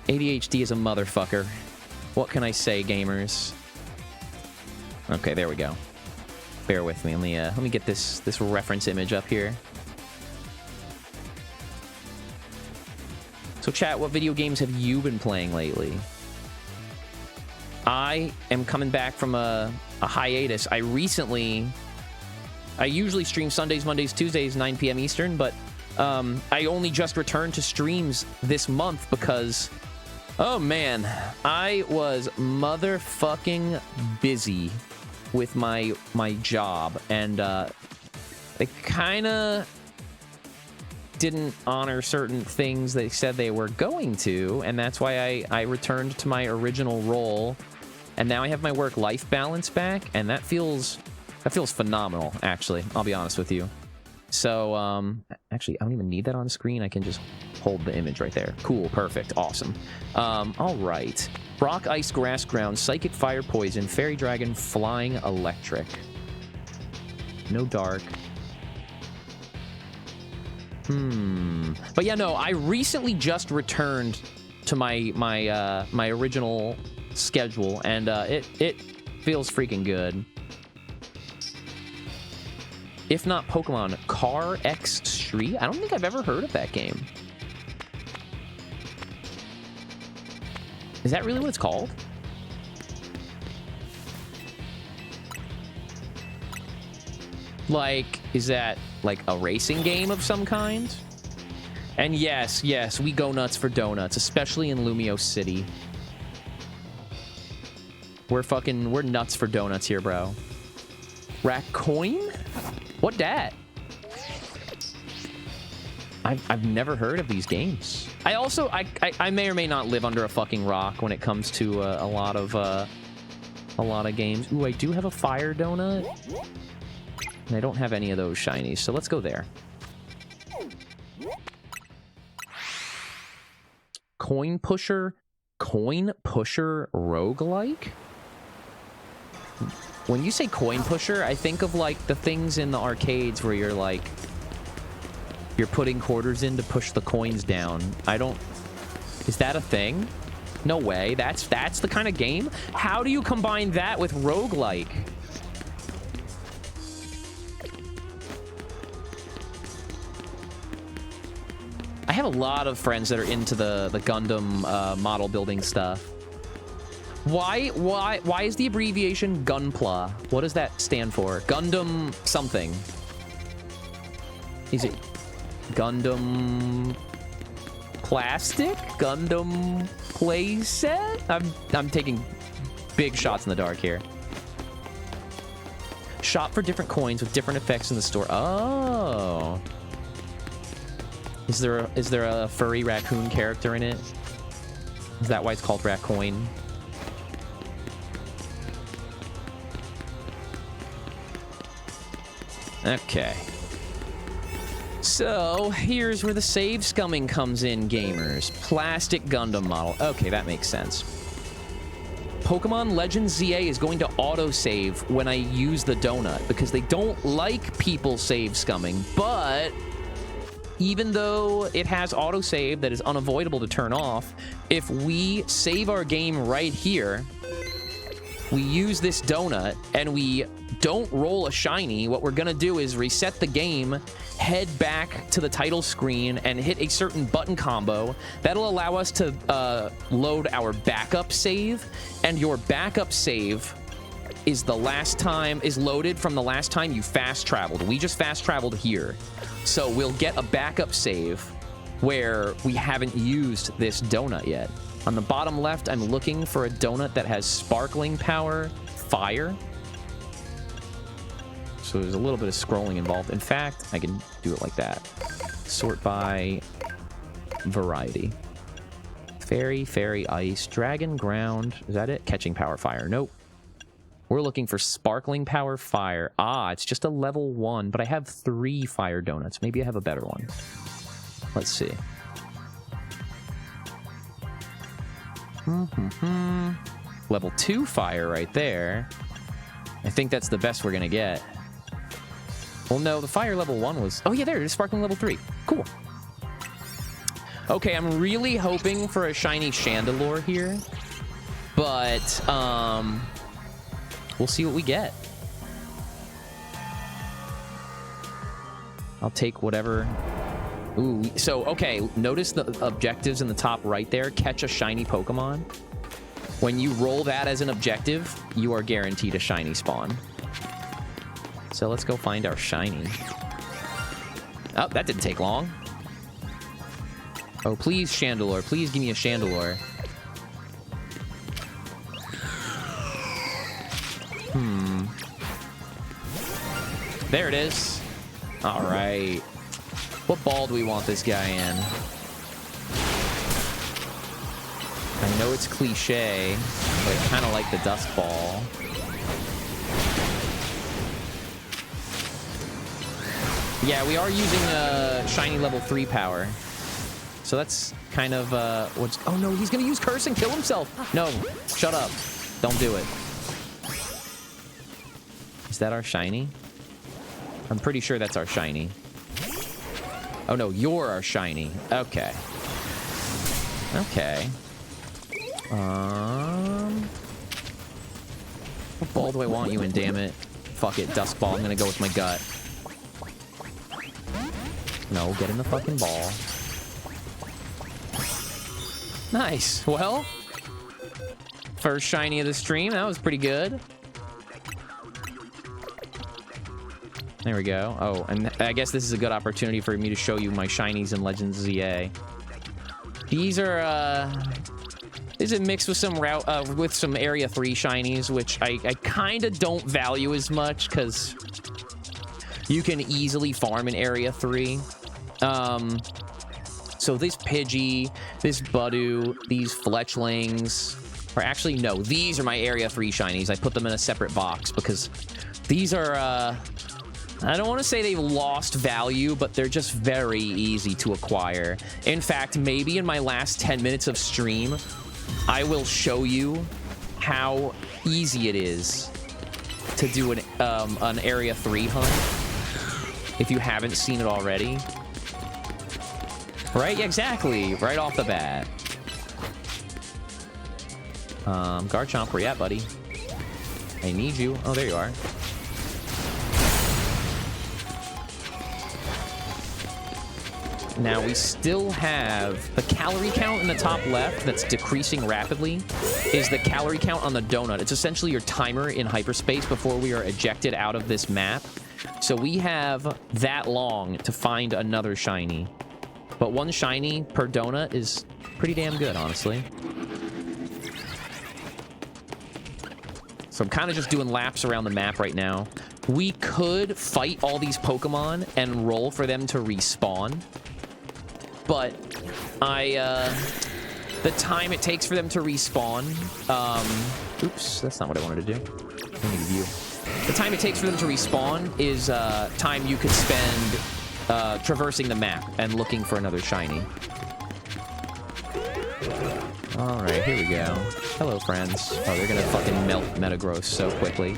ADHD is a motherfucker. What can I say, gamers? Okay, there we go. Bear with me. Let me get this reference image up here. So chat, what video games have you been playing lately? I am coming back from a hiatus. I usually stream Sundays, Mondays, Tuesdays, 9 p.m. Eastern, but I only just returned to streams this month because, oh man, I was motherfucking busy with my job, and they kind of didn't honor certain things they said they were going to, and that's why I returned to my original role, and now I have my work-life balance back, and that feels phenomenal, actually. I'll be honest with you. So, actually, I don't even need that on screen. I can just hold the image right there. Cool, perfect, awesome. All right. Brock, Ice, Grass, Ground, Psychic, Fire, Poison, Fairy Dragon, Flying, Electric. No Dark. But yeah, no, I recently just returned to my original schedule, and it feels freaking good. If not Pokemon Car X Street, I don't think I've ever heard of that game. Is that really what it's called? Like, is that like a racing game of some kind? And yes, we go nuts for donuts, especially in Lumiose City. We're nuts for donuts here, bro. Raccoon? What dat? I've never heard of these games. I may or may not live under a fucking rock when it comes to a lot of games. Ooh, I do have a fire donut. And I don't have any of those shinies, so let's go there. Coin Pusher roguelike? When you say Coin Pusher, I think of like the things in the arcades where you're like, you're putting quarters in to push the coins down. Is that a thing? No way. That's the kind of game? How do you combine that with roguelike? I have a lot of friends that are into the Gundam model building stuff. Why is the abbreviation Gunpla? What does that stand for? Gundam something. Is it Gundam plastic? Gundam playset? I'm taking big shots in the dark here. Shop for different coins with different effects in the store. Oh. Is there a furry raccoon character in it? Is that why it's called Raccoon? Okay. So, here's where the save scumming comes in, gamers. Plastic Gundam model. Okay, that makes sense. Pokemon Legends ZA is going to autosave when I use the donut because they don't like people save scumming, but even though it has autosave that is unavoidable to turn off, if we save our game right here, we use this donut, and we don't roll a shiny, what we're gonna do is reset the game, head back to the title screen, and hit a certain button combo. That'll allow us to load our backup save, and your backup save is loaded from the last time you fast traveled. We just fast traveled here. So we'll get a backup save where we haven't used this donut yet. On the bottom left, I'm looking for a donut that has sparkling power, fire. So there's a little bit of scrolling involved. In fact, I can do it like that. Sort by variety. Fairy, fairy, ice, dragon, ground. Is that it? Catching power, fire. Nope. We're looking for sparkling power, fire. Ah, it's just a level 1, but I have 3 fire donuts. Maybe I have a better one. Let's see. Level 2 fire right there. I think that's the best we're gonna get. Well, no, the fire level 1 was... Oh, yeah, there it is. Sparkling level 3. Cool. Okay, I'm really hoping for a shiny Chandelure here. But, we'll see what we get. I'll take whatever... Ooh, so, okay, notice the objectives in the top right there. Catch a shiny Pokemon. When you roll that as an objective, you are guaranteed a shiny spawn. So let's go find our shiny. Oh, that didn't take long. Oh, please, Chandelure. Please give me a Chandelure. There it is. All right. What ball do we want this guy in? I know it's cliche, but I kind of like the Dusk Ball. Yeah, we are using shiny level 3 power. So that's kind of what's... Oh no, he's gonna use Curse and kill himself. No, shut up. Don't do it. Is that our shiny? I'm pretty sure that's our shiny. Oh no, you're our shiny. Okay. Okay. What ball do I want you in, damn it? Fuck it, Dusk Ball. I'm gonna go with my gut. No, get in the fucking ball. Nice. Well, first shiny of the stream. That was pretty good. There we go. Oh, and I guess this is a good opportunity for me to show you my shinies in Legends ZA. These are, this is mixed with some Area 3 shinies, which I kind of don't value as much, because you can easily farm in Area 3. So this Pidgey, this Budu, these Fletchlings, or actually, no, these are my Area 3 shinies. I put them in a separate box, because these are, I don't want to say they've lost value, but they're just very easy to acquire. In fact, maybe in my last 10 minutes of stream, I will show you how easy it is to do an Area 3 hunt, if you haven't seen it already. Right? Exactly. Right off the bat. Garchomp, where you at, buddy? I need you. Oh, there you are. Now, we still have the calorie count in the top left that's decreasing rapidly is the calorie count on the donut. It's essentially your timer in hyperspace before we are ejected out of this map. So we have that long to find another shiny. But one shiny per donut is pretty damn good, honestly. So I'm kind of just doing laps around the map right now. We could fight all these Pokemon and roll for them to respawn. But the time it takes for them to respawn, oops, that's not what I wanted to do. I need a view. The time it takes for them to respawn is time you could spend traversing the map and looking for another shiny. All right, here we go. Hello, friends. Oh, they're gonna fucking melt Metagross so quickly.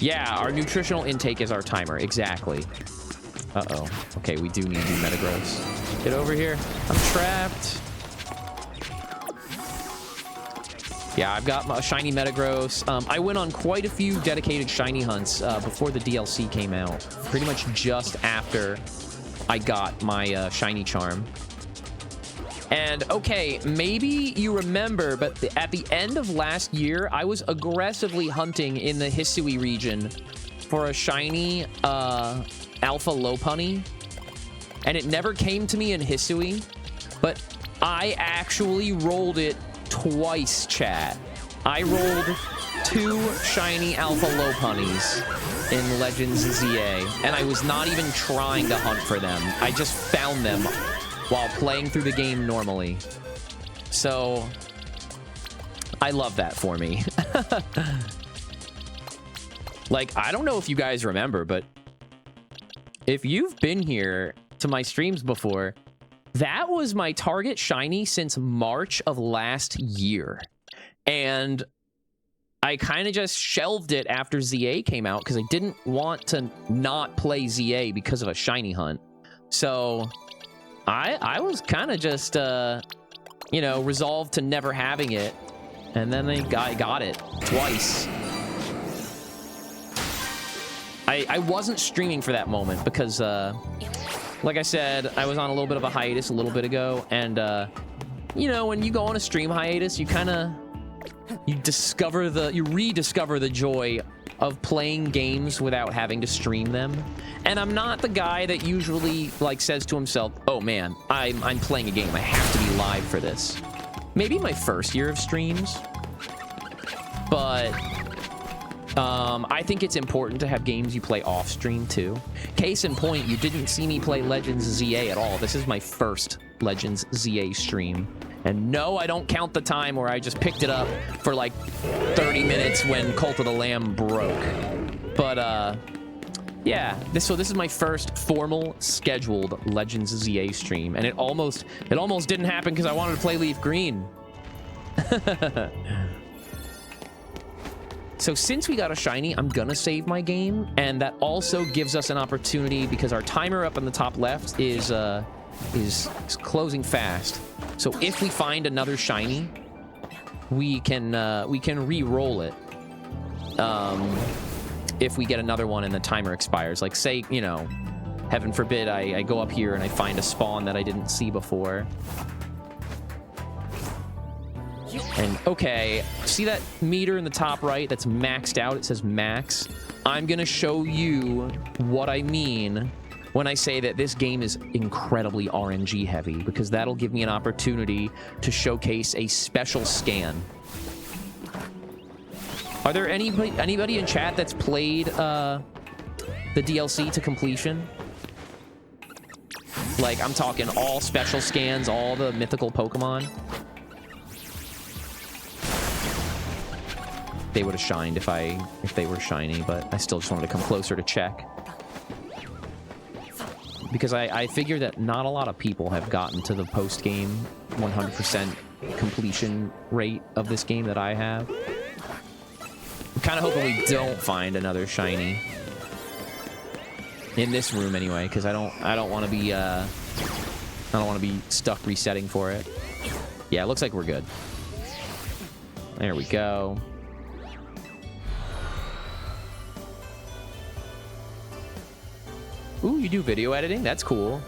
Yeah, our nutritional intake is our timer. Exactly. Uh-oh. Okay, we do need to do Metagross. Get over here. I'm trapped. Yeah, I've got a shiny Metagross. I went on quite a few dedicated shiny hunts before the DLC came out. Pretty much just after I got my shiny charm. And, okay, maybe you remember, but at the end of last year, I was aggressively hunting in the Hisui region for a shiny Alpha Lopunny. And it never came to me in Hisui, but I actually rolled it twice, chat. I rolled 2 shiny Alpha Lopunnies in Legends ZA, and I was not even trying to hunt for them. I just found them while playing through the game normally. So, I love that for me. Like, I don't know if you guys remember, but if you've been here to my streams before, that was my target shiny since March of last year. And I kind of just shelved it after ZA came out because I didn't want to not play ZA because of a shiny hunt. So I was kind of just, you know, resolved to never having it. And then I got it twice. I wasn't streaming for that moment because, like I said, I was on a little bit of a hiatus a little bit ago. And, you know, when you go on a stream hiatus, you kind of, you rediscover the joy of playing games without having to stream them. And I'm not the guy that usually, like, says to himself, oh man, I'm playing a game, I have to be live for this. Maybe my first year of streams, but I think it's important to have games you play off stream too. Case in point, you didn't see me play Legends ZA at all. This is my first Legends ZA stream. And no, I don't count the time where I just picked it up for like 30 minutes when Cult of the Lamb broke. But yeah, this is my first formal scheduled Legends ZA stream, and it almost didn't happen because I wanted to play Leaf Green. So since we got a shiny, I'm gonna save my game, and that also gives us an opportunity because our timer up in the top left is closing fast. So if we find another shiny, we can re-roll it. If we get another one and the timer expires, like say, you know, heaven forbid I go up here and I find a spawn that I didn't see before. And okay, see that meter in the top right that's maxed out? It says max. I'm gonna show you what I mean when I say that this game is incredibly RNG heavy, because that'll give me an opportunity to showcase a special scan. Are there anybody in chat that's played the DLC to completion? Like, I'm talking all special scans, all the mythical Pokemon. They would have shined if they were shiny, but I still just wanted to come closer to check. Because I figure that not a lot of people have gotten to the post-game 100% completion rate of this game that I have. I'm kind of hoping we don't find another shiny in this room anyway, because I don't want to be stuck resetting for it. Yeah, it looks like we're good. There we go. Ooh, you do video editing? That's cool.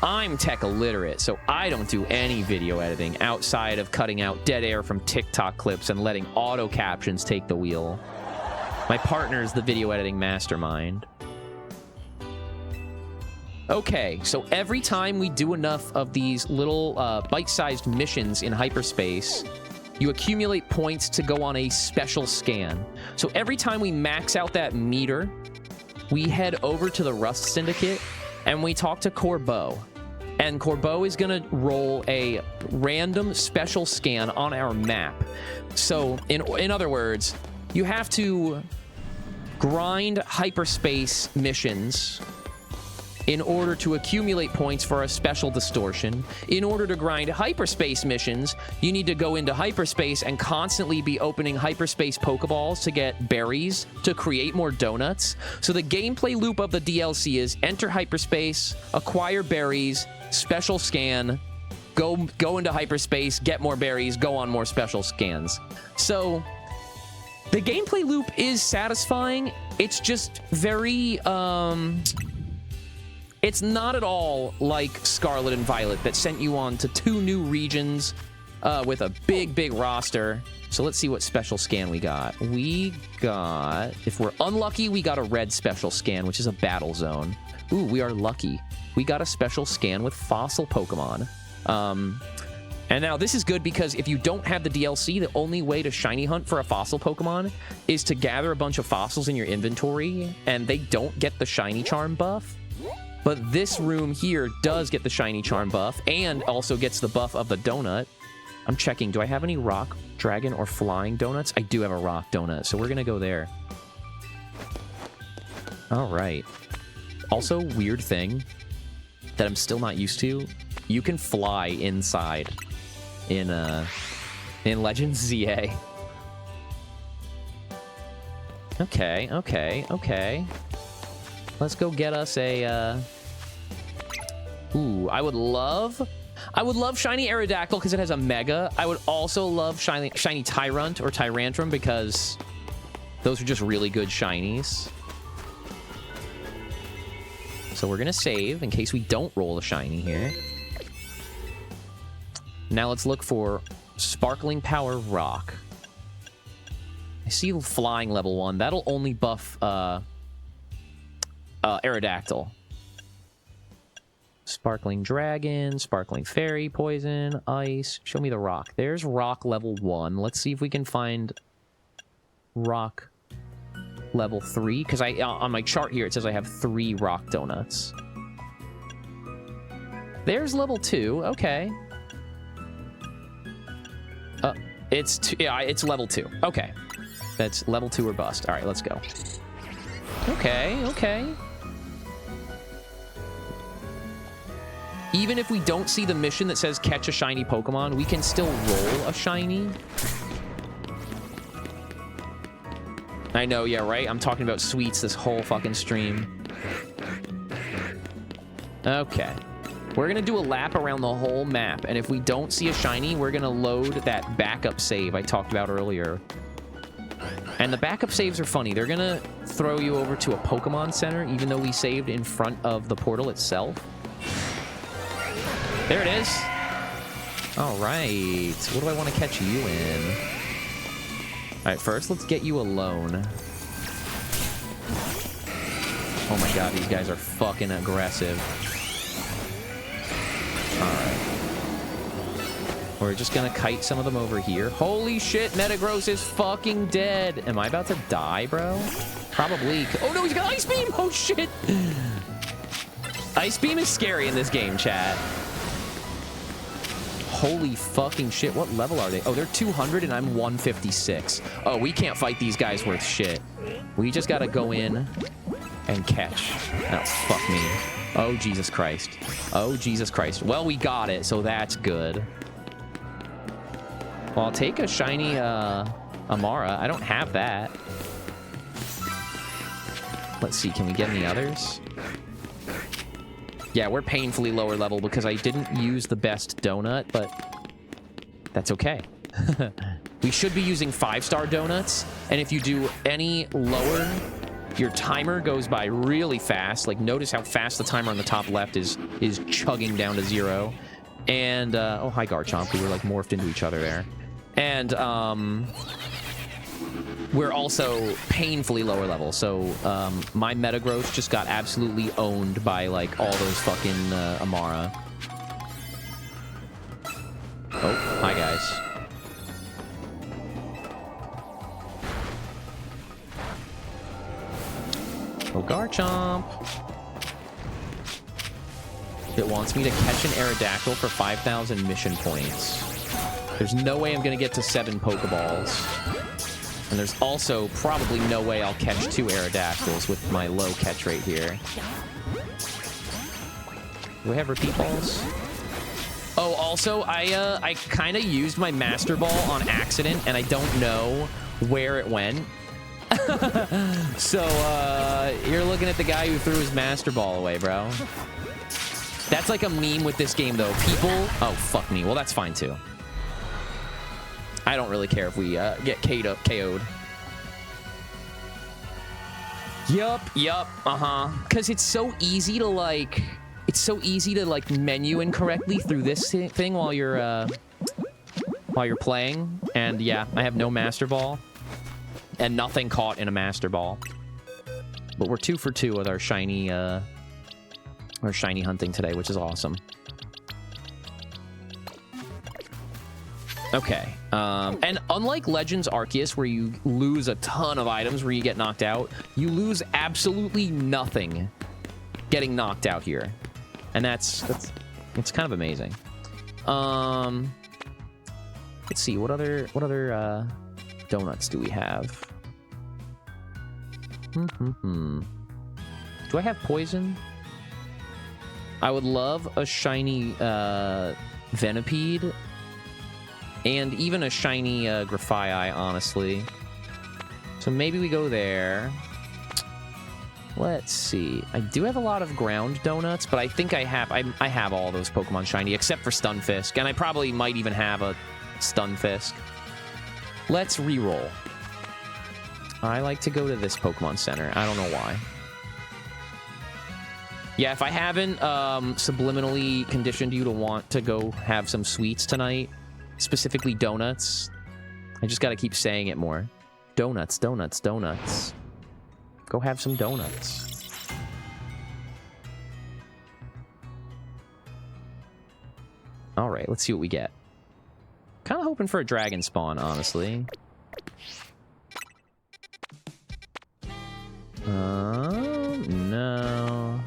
I'm tech illiterate, so I don't do any video editing outside of cutting out dead air from TikTok clips and letting auto captions take the wheel. My partner's the video editing mastermind. Okay, so every time we do enough of these little bite-sized missions in hyperspace, you accumulate points to go on a special scan. So every time we max out that meter, we head over to the Rust Syndicate and we talk to Corbeau. And Corbeau is going to roll a random special scan on our map. So, in other words, you have to grind hyperspace missions in order to accumulate points for a special distortion. In order to grind hyperspace missions, you need to go into hyperspace and constantly be opening hyperspace Pokeballs to get berries to create more donuts. So the gameplay loop of the DLC is enter hyperspace, acquire berries, special scan, go into hyperspace, get more berries, go on more special scans. So the gameplay loop is satisfying. It's just very, it's not at all like Scarlet and Violet that sent you on to 2 new regions with a big roster. So let's see what special scan we got. We got, if we're unlucky, we got a red special scan, which is a battle zone. Ooh, we are lucky. We got a special scan with fossil Pokemon. And now this is good because if you don't have the DLC, the only way to shiny hunt for a fossil Pokemon is to gather a bunch of fossils in your inventory, and they don't get the shiny charm buff. But this room here does get the shiny charm buff and also gets the buff of the donut. I'm checking. Do I have any rock, dragon, or flying donuts? I do have a rock donut, so we're going to go there. All right. Also, weird thing that I'm still not used to. You can fly inside in Legends ZA. Okay. Let's go get us a... Ooh, I would love shiny Aerodactyl because it has a Mega. I would also love shiny Tyrant or Tyrantrum because those are just really good shinies. So we're going to save in case we don't roll a shiny here. Now let's look for Sparkling Power Rock. I see Flying level 1. That'll only buff Aerodactyl. Sparkling Dragon, Sparkling Fairy, Poison, Ice. Show me the Rock. There's Rock level 1. Let's see if we can find Rock level 3. Because on my chart here, it says I have 3 Rock Donuts. There's level 2. Okay. It's level 2. Okay. That's level 2 or bust. All right, let's go. Okay. Even if we don't see the mission that says catch a shiny Pokemon, we can still roll a shiny. I know, yeah, right? I'm talking about sweets this whole fucking stream. Okay. We're going to do a lap around the whole map, and if we don't see a shiny, we're going to load that backup save I talked about earlier. And the backup saves are funny. They're going to throw you over to a Pokemon Center, even though we saved in front of the portal itself. There it is. All right. What do I want to catch you in? All right, first, let's get you alone. Oh my god, these guys are fucking aggressive. All right. We're just gonna kite some of them over here. Holy shit, Metagross is fucking dead. Am I about to die, bro? Probably. Oh no, he's got Ice Beam! Oh shit! Ice Beam is scary in this game, chat. Holy fucking shit, what level are they? Oh, they're 200 and I'm 156. Oh, we can't fight these guys worth shit. We just gotta go in and catch. Oh, fuck me. Oh, Jesus Christ. Oh, Jesus Christ. Well, we got it, so that's good. Well, I'll take a shiny Amara. I don't have that. Let's see, can we get any others? Yeah, we're painfully lower level because I didn't use the best donut, but that's okay. We should be using 5-star donuts, and if you do any lower, your timer goes by really fast. Like, notice how fast the timer on the top left is chugging down to 0. And, oh, hi, Garchomp. We were, like, morphed into each other there. And, we're also painfully lower level, so my Metagross just got absolutely owned by, like, all those fucking Amara. Oh, hi, guys. Oh, Garchomp. It wants me to catch an Aerodactyl for 5,000 mission points. There's no way I'm going to get to 7 Pokeballs. And there's also probably no way I'll catch 2 Aerodactyls with my low catch rate here. Do I have repeat balls? Oh, also, I kind of used my Master Ball on accident, and I don't know where it went. So, you're looking at the guy who threw his Master Ball away, bro. That's like a meme with this game, though. People... Oh, fuck me. Well, that's fine, too. I don't really care if we get KO'd. Yup, because it's so easy to, like... It's so easy to, like, menu incorrectly through this thing while you're playing. And, yeah, I have no Master Ball. And nothing caught in a Master Ball. But we're 2 for 2 with our shiny hunting today, which is awesome. Okay. And unlike Legends Arceus, where you lose a ton of items where you get knocked out, you lose absolutely nothing getting knocked out here. And it's kind of amazing. Let's see, what other donuts do we have? Do I have poison? I would love a shiny Venipede and even a shiny Grafaiai, honestly. So maybe we go there. Let's see. I do have a lot of ground donuts, but I think I have all those Pokemon shiny except for Stunfisk, and I probably might even have a Stunfisk. Let's re-roll. I like to go to this Pokemon Center. I don't know why. Yeah, if I haven't subliminally conditioned you to want to go have some sweets tonight, specifically donuts, I just got to keep saying it more. Donuts, donuts, donuts. Go have some donuts. All right, let's see what we get. Kind of hoping for a dragon spawn, honestly. No.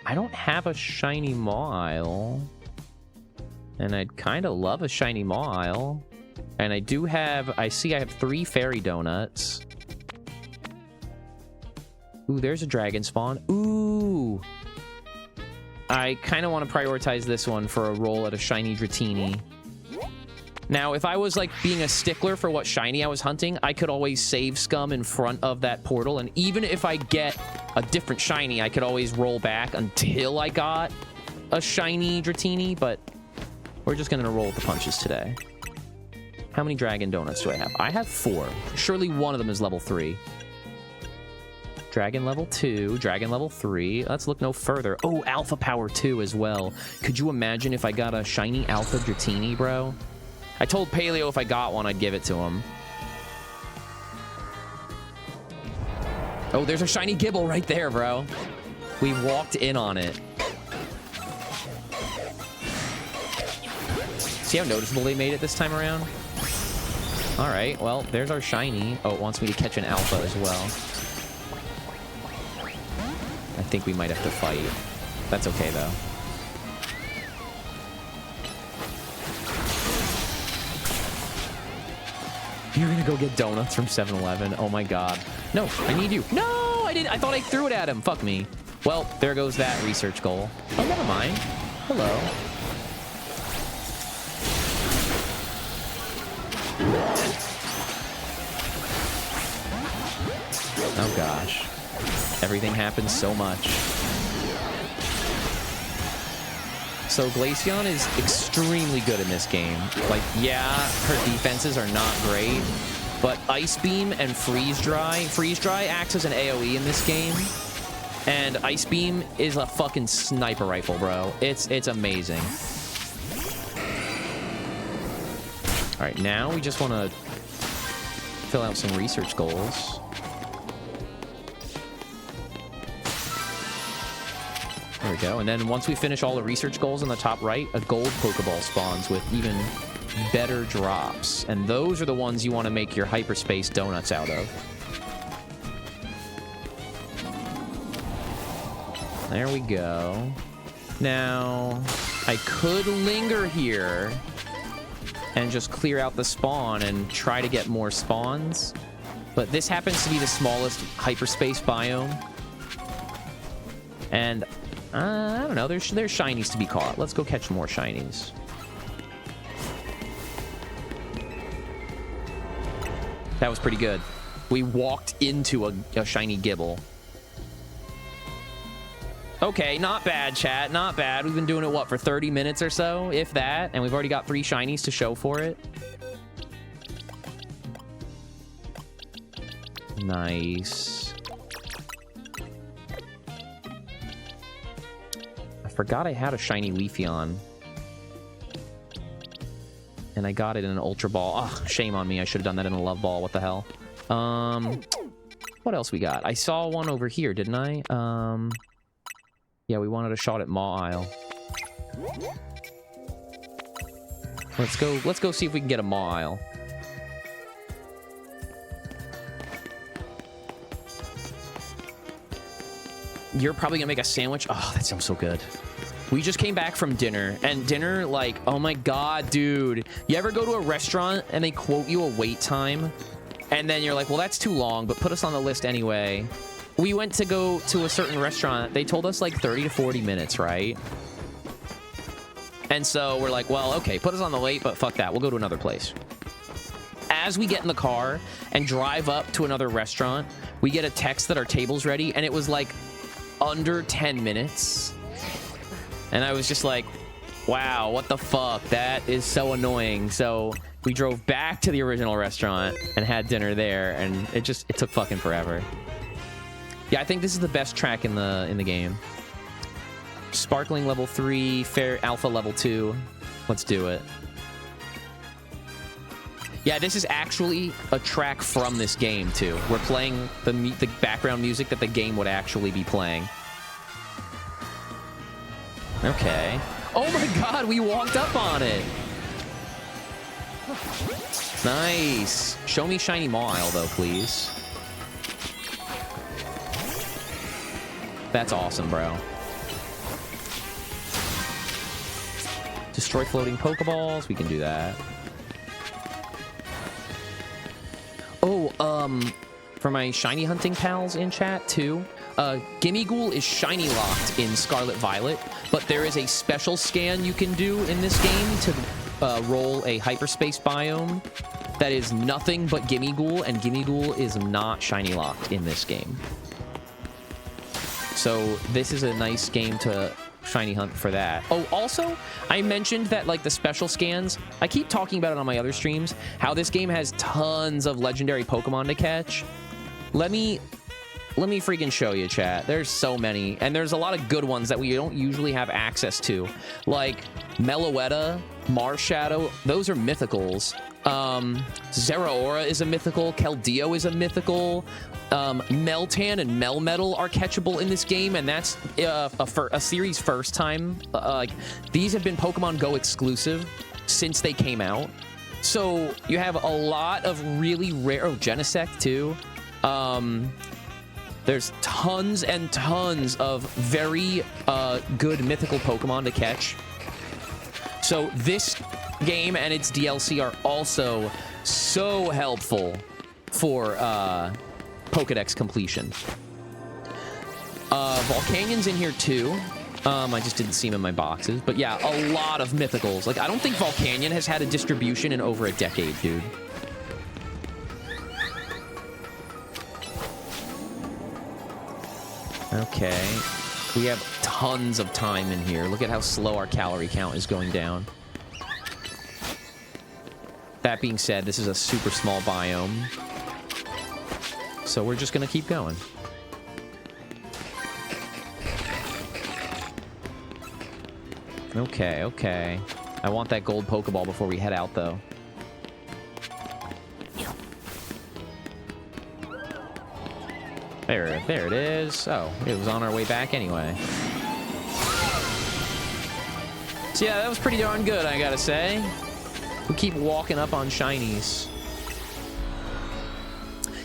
I don't have a shiny Mawile. And I'd kind of love a shiny Mawile. And I do have... I have 3 fairy donuts. Ooh, there's a dragon spawn. Ooh! I kind of want to prioritize this one for a roll at a shiny Dratini. Now, if I was, like, being a stickler for what shiny I was hunting, I could always save Scum in front of that portal. And even if I get a different shiny, I could always roll back until I got a shiny Dratini. But we're just going to roll with the punches today. How many dragon donuts do I have? I have 4. Surely one of them is level 3. Dragon level 2, dragon level 3. Let's look no further. Oh, alpha power 2 as well. Could you imagine if I got a shiny alpha Dratini, bro? I told Paleo if I got one, I'd give it to him. Oh, there's a shiny Gibble right there, bro. We walked in on it. See how noticeable they made it this time around? All right, well, there's our shiny. Oh, it wants me to catch an alpha as well. I think we might have to fight. That's okay, though. You're gonna go get donuts from 7-Eleven. Oh my god. No, I need you. No, I didn't. I thought I threw it at him. Fuck me. Well, there goes that research goal. Oh, never mind. Hello. Oh gosh. Everything happens so much. So Glaceon is extremely good in this game. Like, yeah, her defenses are not great, but Ice Beam and Freeze Dry. Freeze Dry acts as an AoE in this game, and Ice Beam is a fucking sniper rifle, bro. It's amazing. All right, now we just want to fill out some research goals. There we go. And then once we finish all the research goals on the top right, a gold Pokeball spawns with even better drops. And those are the ones you want to make your hyperspace donuts out of. There we go. Now, I could linger here and just clear out the spawn and try to get more spawns. But this happens to be the smallest hyperspace biome. And I don't know, there's shinies to be caught. Let's go catch more shinies. That was pretty good. We walked into a shiny Gibble. Okay, not bad, chat. Not bad. We've been doing it, what, for 30 minutes or so, if that? And we've already got 3 shinies to show for it. Nice. I forgot I had a shiny Leafeon. And I got it in an Ultra Ball. Oh, shame on me. I should have done that in a Love Ball. What the hell? What else we got? I saw one over here, didn't I? Yeah, we wanted a shot at Maw Isle. Let's go see if we can get a Maw Isle. You're probably gonna make a sandwich? Oh, that sounds so good. We just came back from dinner, and dinner, like, oh my god, dude. You ever go to a restaurant and they quote you a wait time? And then you're like, well, that's too long, but put us on the list anyway. We went to go to a certain restaurant. They told us like 30 to 40 minutes, right? And so we're like, well, okay, put us on the late, but fuck that. We'll go to another place. As we get in the car and drive up to another restaurant, we get a text that our table's ready, and it was like under 10 minutes. And I was just like, wow, what the fuck? That is so annoying. So we drove back to the original restaurant and had dinner there, and it took fucking forever. Yeah, I think this is the best track in the game. Sparkling level 3, Fair Alpha level 2. Let's do it. Yeah, this is actually a track from this game, too. We're playing the background music that the game would actually be playing. Okay. Oh my god, we walked up on it! Nice. Show me shiny Maw Isle, though, please. That's awesome, bro. Destroy floating Pokeballs. We can do that. Oh, for my shiny hunting pals in chat, too, Gimmighoul is shiny locked in Scarlet Violet, but there is a special scan you can do in this game to roll a hyperspace biome that is nothing but Gimmighoul, and Gimmighoul is not shiny locked in this game. So this is a nice game to shiny hunt for that. Oh, also, I mentioned that, like, the special scans, I keep talking about it on my other streams, how this game has tons of legendary Pokemon to catch. Let me freaking show you, chat. There's so many, and there's a lot of good ones that we don't usually have access to. Like Meloetta, Marshadow, those are mythicals. Zeraora is a mythical, Keldeo is a mythical, Meltan and Melmetal are catchable in this game, and that's a series first time. Like, these have been Pokemon Go exclusive since they came out. So you have a lot of really rare... Oh, Genesect, too. There's tons and tons of very good mythical Pokemon to catch. So this game and its DLC are also so helpful for Pokedex completion. Volcanion's in here too. I just didn't see him in my boxes. But yeah, a lot of mythicals. Like, I don't think Volcanion has had a distribution in over a decade, dude. Okay. We have tons of time in here. Look at how slow our calorie count is going down. That being said, this is a super small biome. So we're just gonna keep going. Okay, okay. I want that gold Pokeball before we head out, though. There it is. Oh, it was on our way back anyway. So yeah, that was pretty darn good, I gotta say. We keep walking up on shinies.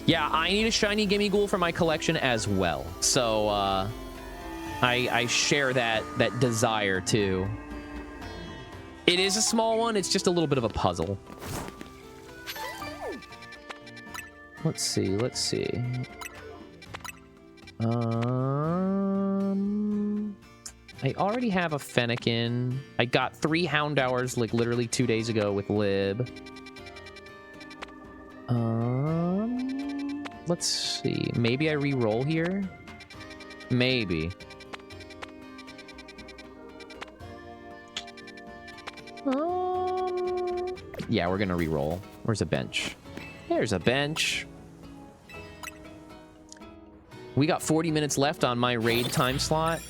Yeah, I need a shiny Gimmighoul for my collection as well. So, I share that desire too. It is a small one. It's just a little bit of a puzzle. Let's see. Let's see. I already have a Fennekin. I got 3 Houndours like literally 2 days ago with Lib. Let's see. Maybe I re-roll here? Maybe. Yeah, we're gonna re-roll. Where's a bench? There's a bench. We got 40 minutes left on my raid time slot.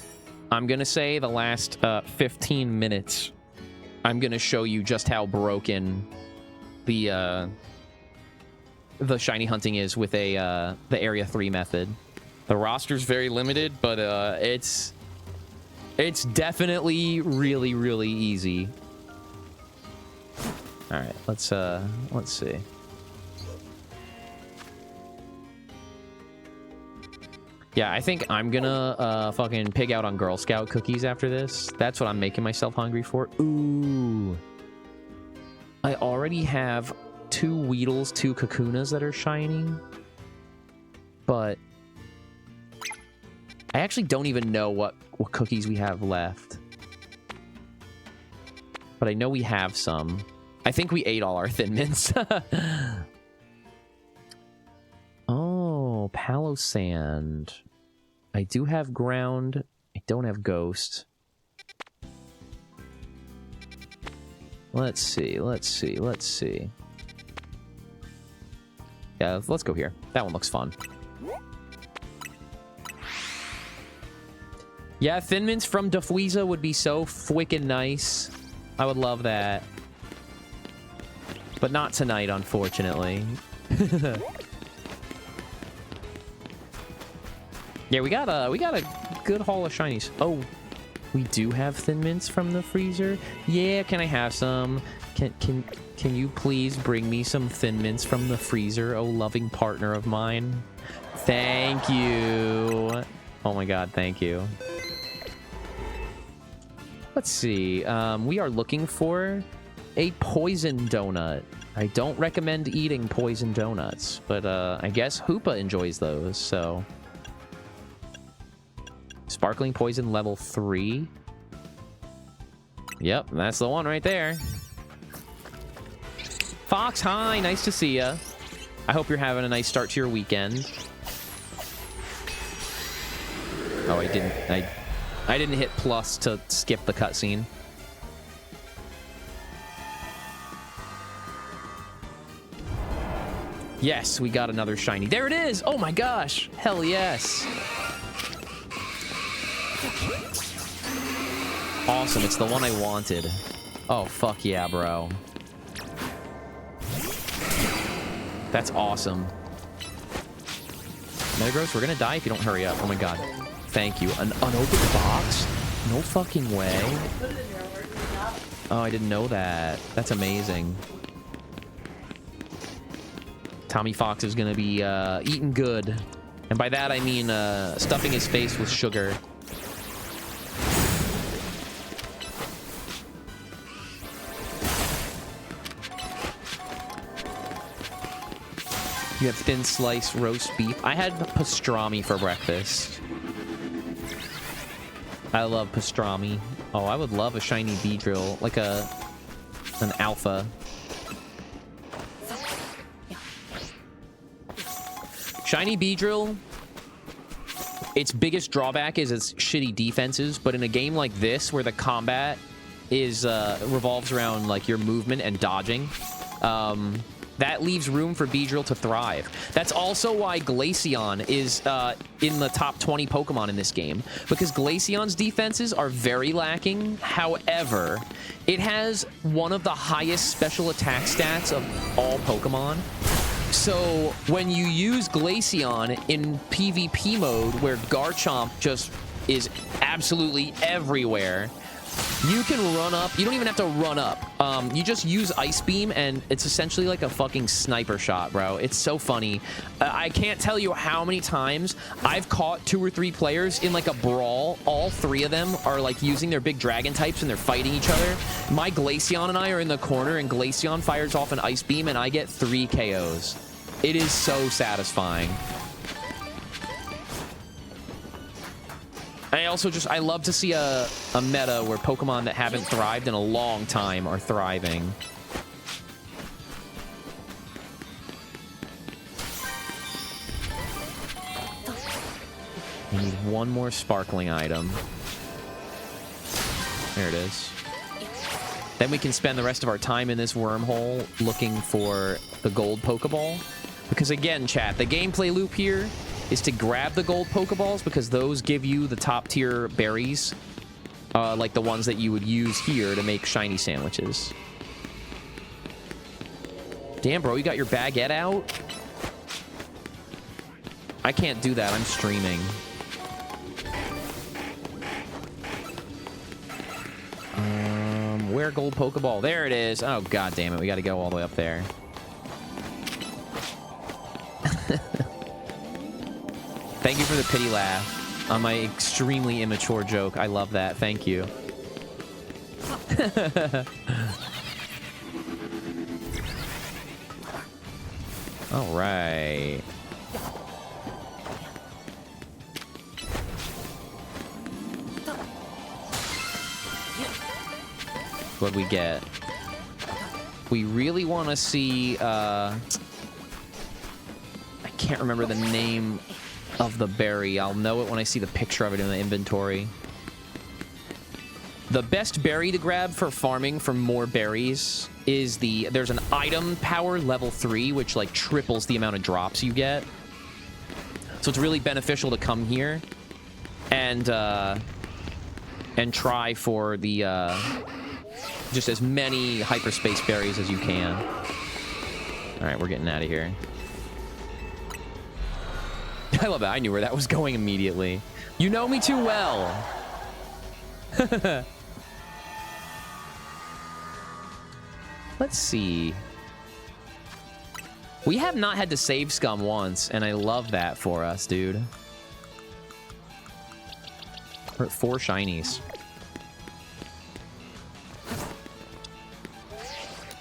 I'm gonna say the last 15 minutes, I'm gonna show you just how broken the shiny hunting is with the Area 3 method. The roster's very limited, but it's definitely really, really easy. All right, let's see. Yeah, I think I'm gonna fucking pig out on Girl Scout cookies after this. That's what I'm making myself hungry for. Ooh. I already have 2 Weedles, 2 Kakunas that are shining. But I actually don't even know what cookies we have left. But I know we have some. I think we ate all our Thin Mints. Oh, Palo Sand. I do have Ground. I don't have Ghost. Let's see, let's see, let's see. Yeah, let's go here. That one looks fun. Yeah, Thin Mints from Dafuiza would be so freaking nice. I would love that. But not tonight, unfortunately. Yeah, we got a good haul of shinies. Oh, we do have Thin Mints from the freezer. Yeah, can I have some? Can you please bring me some Thin Mints from the freezer, oh loving partner of mine? Thank you. Oh my god, thank you. Let's see. We are looking for a poison donut. I don't recommend eating poison donuts, but I guess Hoopa enjoys those, so... Sparkling Poison level 3. Yep, that's the one right there. Fox, hi, nice to see ya. I hope you're having a nice start to your weekend. Oh, I didn't hit plus to skip the cutscene. Yes, we got another shiny. There it is! Oh my gosh! Hell yes! Awesome, it's the one I wanted. Oh, fuck yeah, bro. That's awesome. Metagross, we're gonna die if you don't hurry up. Oh my god. Thank you. An unopened box? No fucking way. Oh, I didn't know that. That's amazing. Tommy Fox is gonna be eating good. And by that I mean stuffing his face with sugar. You have thin sliced roast beef. I had pastrami for breakfast. I love pastrami. Oh, I would love a shiny Beedrill, like an alpha. Shiny Beedrill, its biggest drawback is its shitty defenses, but in a game like this, where the combat is revolves around like your movement and dodging, that leaves room for Beedrill to thrive. That's also why Glaceon is in the top 20 Pokemon in this game, because Glaceon's defenses are very lacking. However, it has one of the highest special attack stats of all Pokemon. So when you use Glaceon in PvP mode, where Garchomp just is absolutely everywhere, You can run up. You don't even have to run up. You just use Ice Beam, and it's essentially like a fucking sniper shot, bro. It's so funny. I can't tell you how many times I've caught 2 or 3 players in like a brawl. All 3 of them are like using their big dragon types, and they're fighting each other. My Glaceon and I are in the corner, and Glaceon fires off an Ice Beam, and I get 3 KOs. It is so satisfying. I love to see a meta where Pokemon that haven't thrived in a long time are thriving. We need one more sparkling item. There it is. Then we can spend the rest of our time in this wormhole looking for the gold Pokeball. Because again, chat, the gameplay loop here is to grab the gold Pokeballs because those give you the top tier berries, like the ones that you would use here to make shiny sandwiches. Damn, bro, you got your baguette out? I can't do that. I'm streaming. Where gold Pokeball? There it is. Oh, god damn it. We got to go all the way up there. Thank you for the pity laugh on my extremely immature joke. I love that. Thank you. All right. What'd we get? We really want to see... I can't remember the name of the berry. I'll know it when I see the picture of it in the inventory. The best berry to grab for farming for more berries is there's an item power level 3, which like triples the amount of drops you get. So it's really beneficial to come here and try for the just as many hyperspace berries as you can. All right, we're getting out of here. I love that. I knew where that was going immediately. You know me too well. Let's see. We have not had to save scum once, and I love that for us, dude. We're at 4 shinies.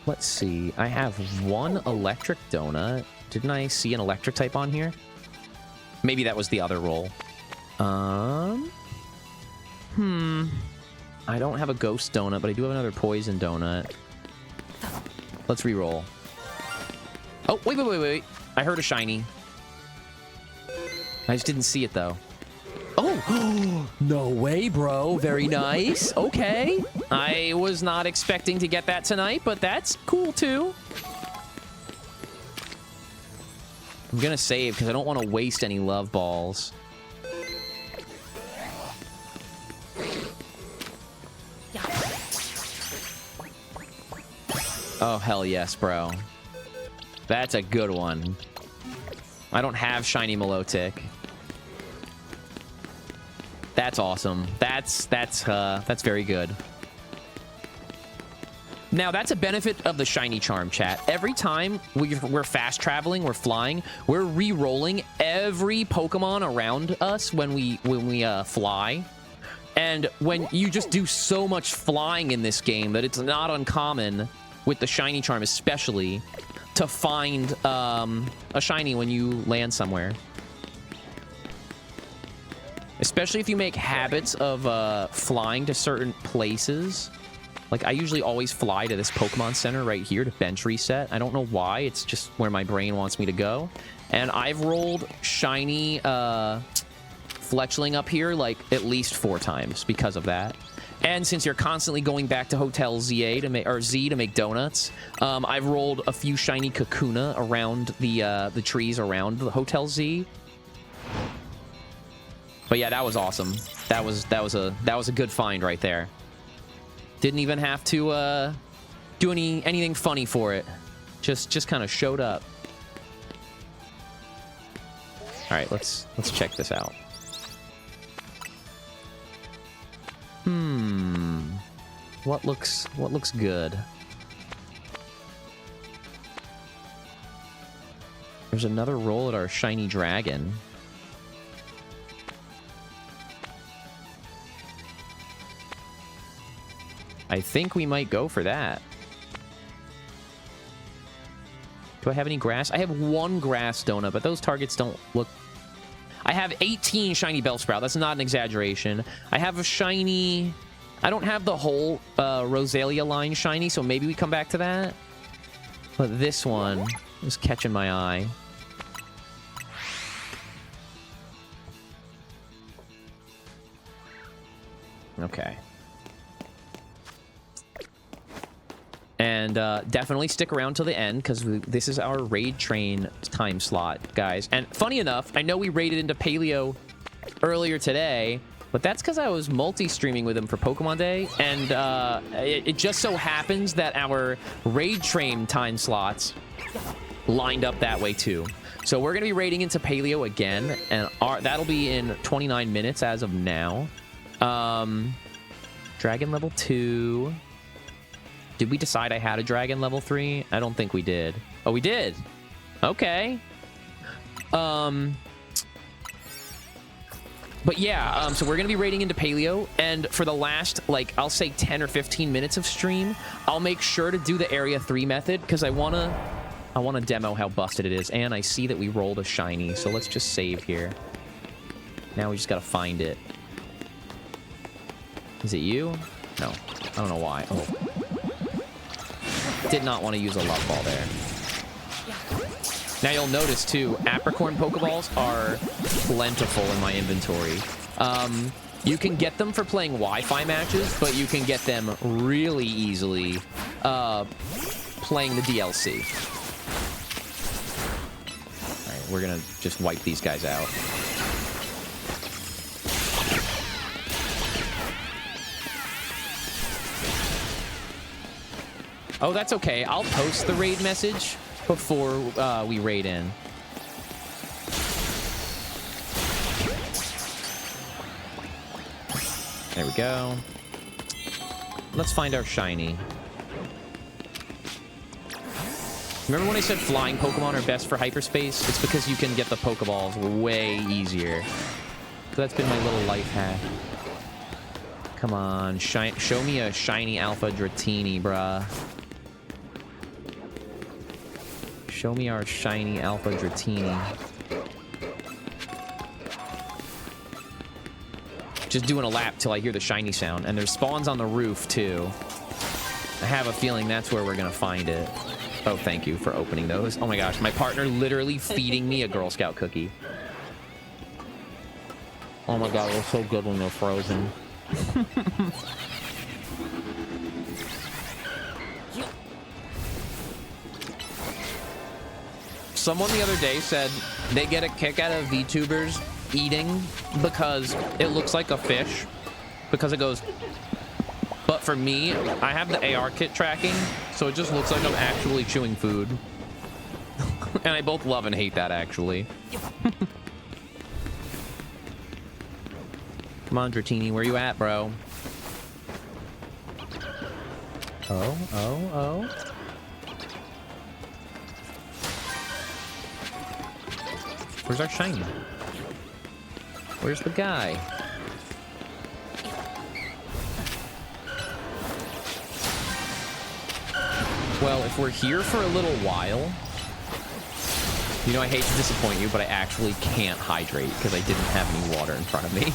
Let's see. I have 1 electric donut. Didn't I see an electric type on here? Maybe that was the other roll. I don't have a ghost donut, but I do have another poison donut. Let's re-roll. Oh, wait. I heard a shiny. I just didn't see it, though. Oh, no way, bro. Very nice. Okay. I was not expecting to get that tonight, but that's cool, too. I'm gonna save because I don't want to waste any love balls. Oh, hell yes, bro. That's a good one. I don't have shiny Milotic. That's awesome. That's very good. Now, that's a benefit of the shiny charm, chat. Every time we're fast traveling, we're flying, we're re-rolling every Pokemon around us when we fly. And when you just do so much flying in this game that it's not uncommon, with the shiny charm especially, to find a shiny when you land somewhere. Especially if you make habits of flying to certain places. Like, I usually always fly to this Pokemon Center right here to bench reset. I don't know why. It's just where my brain wants me to go. And I've rolled shiny Fletchling up here, like, at least 4 times because of that. And since you're constantly going back to Hotel ZA to make, or Z to make donuts, I've rolled a few shiny Kakuna around the trees around the Hotel Z. But yeah, that was awesome. That was a good find right there. Didn't even have to do anything funny for it. Just kind of showed up. All right, let's check this out. What looks good? There's another roll at our shiny dragon. I think we might go for that. Do I have any grass? I have one grass donut, but those targets don't look... I have 18 shiny Bellsprout. That's not an exaggeration. I have a shiny... I don't have the whole Rosalia line shiny, so maybe we come back to that. But this one is catching my eye. Okay. And definitely stick around till the end, because this is our raid train time slot, guys. And funny enough, I know we raided into Paleo earlier today, but that's because I was multi-streaming with him for Pokemon Day, and it just so happens that our raid train time slots lined up that way too. So we're going to be raiding into Paleo again, and that'll be in 29 minutes as of now. Dragon level 2... Did we decide I had a dragon level 3? I don't think we did. Oh, we did. Okay. But yeah, so we're going to be raiding into Paleo. And for the last, like, I'll say 10 or 15 minutes of stream, I'll make sure to do the Area 3 method because I want to demo how busted it is. And I see that we rolled a shiny, so let's just save here. Now we just got to find it. Is it you? No. I don't know why. Oh. Did not want to use a love ball there. Now you'll notice too, apricorn Pokeballs are plentiful in my inventory. You can get them for playing Wi-Fi matches, but you can get them really easily playing the DLC. All right, we're gonna just wipe these guys out. Oh, that's okay. I'll post the raid message before we raid in. There we go. Let's find our shiny. Remember when I said flying Pokemon are best for hyperspace? It's because you can get the Pokeballs way easier. So that's been my little life hack. Come on, show me a shiny Alpha Dratini, bruh. Show me our shiny Alpha Dratini. Just doing a lap till I hear the shiny sound. And there's spawns on the roof, too. I have a feeling that's where we're going to find it. Oh, thank you for opening those. Oh my gosh, my partner literally feeding me a Girl Scout cookie. Oh my god, they're so good when they're frozen. Someone the other day said they get a kick out of VTubers eating because it looks like a fish, because it goes. But for me, I have the AR kit tracking, so it just looks like I'm actually chewing food. And I both love and hate that, actually. Come on, Dratini, where you at, bro? Oh. Where's our shiny? Where's the guy? Well, if we're here for a little while... You know, I hate to disappoint you, but I actually can't hydrate because I didn't have any water in front of me.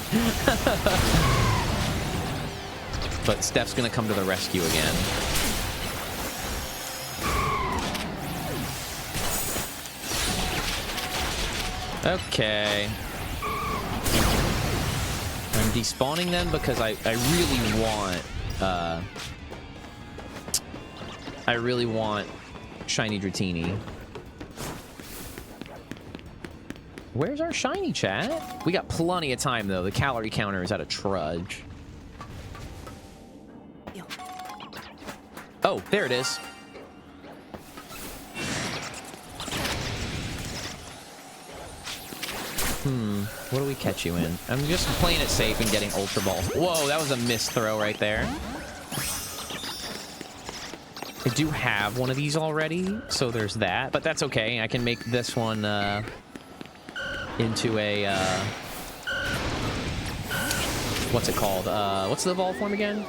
But Steph's gonna come to the rescue again. Okay. I'm despawning them because I really want shiny Dratini. Where's our shiny, chat? We got plenty of time, though. The calorie counter is at a trudge. Oh, there it is. What do we catch you in? I'm just playing it safe and getting Ultra Balls. Whoa, that was a missed throw right there. I do have one of these already, so there's that. But that's okay. I can make this one into a... what's it called? What's the evolve form again?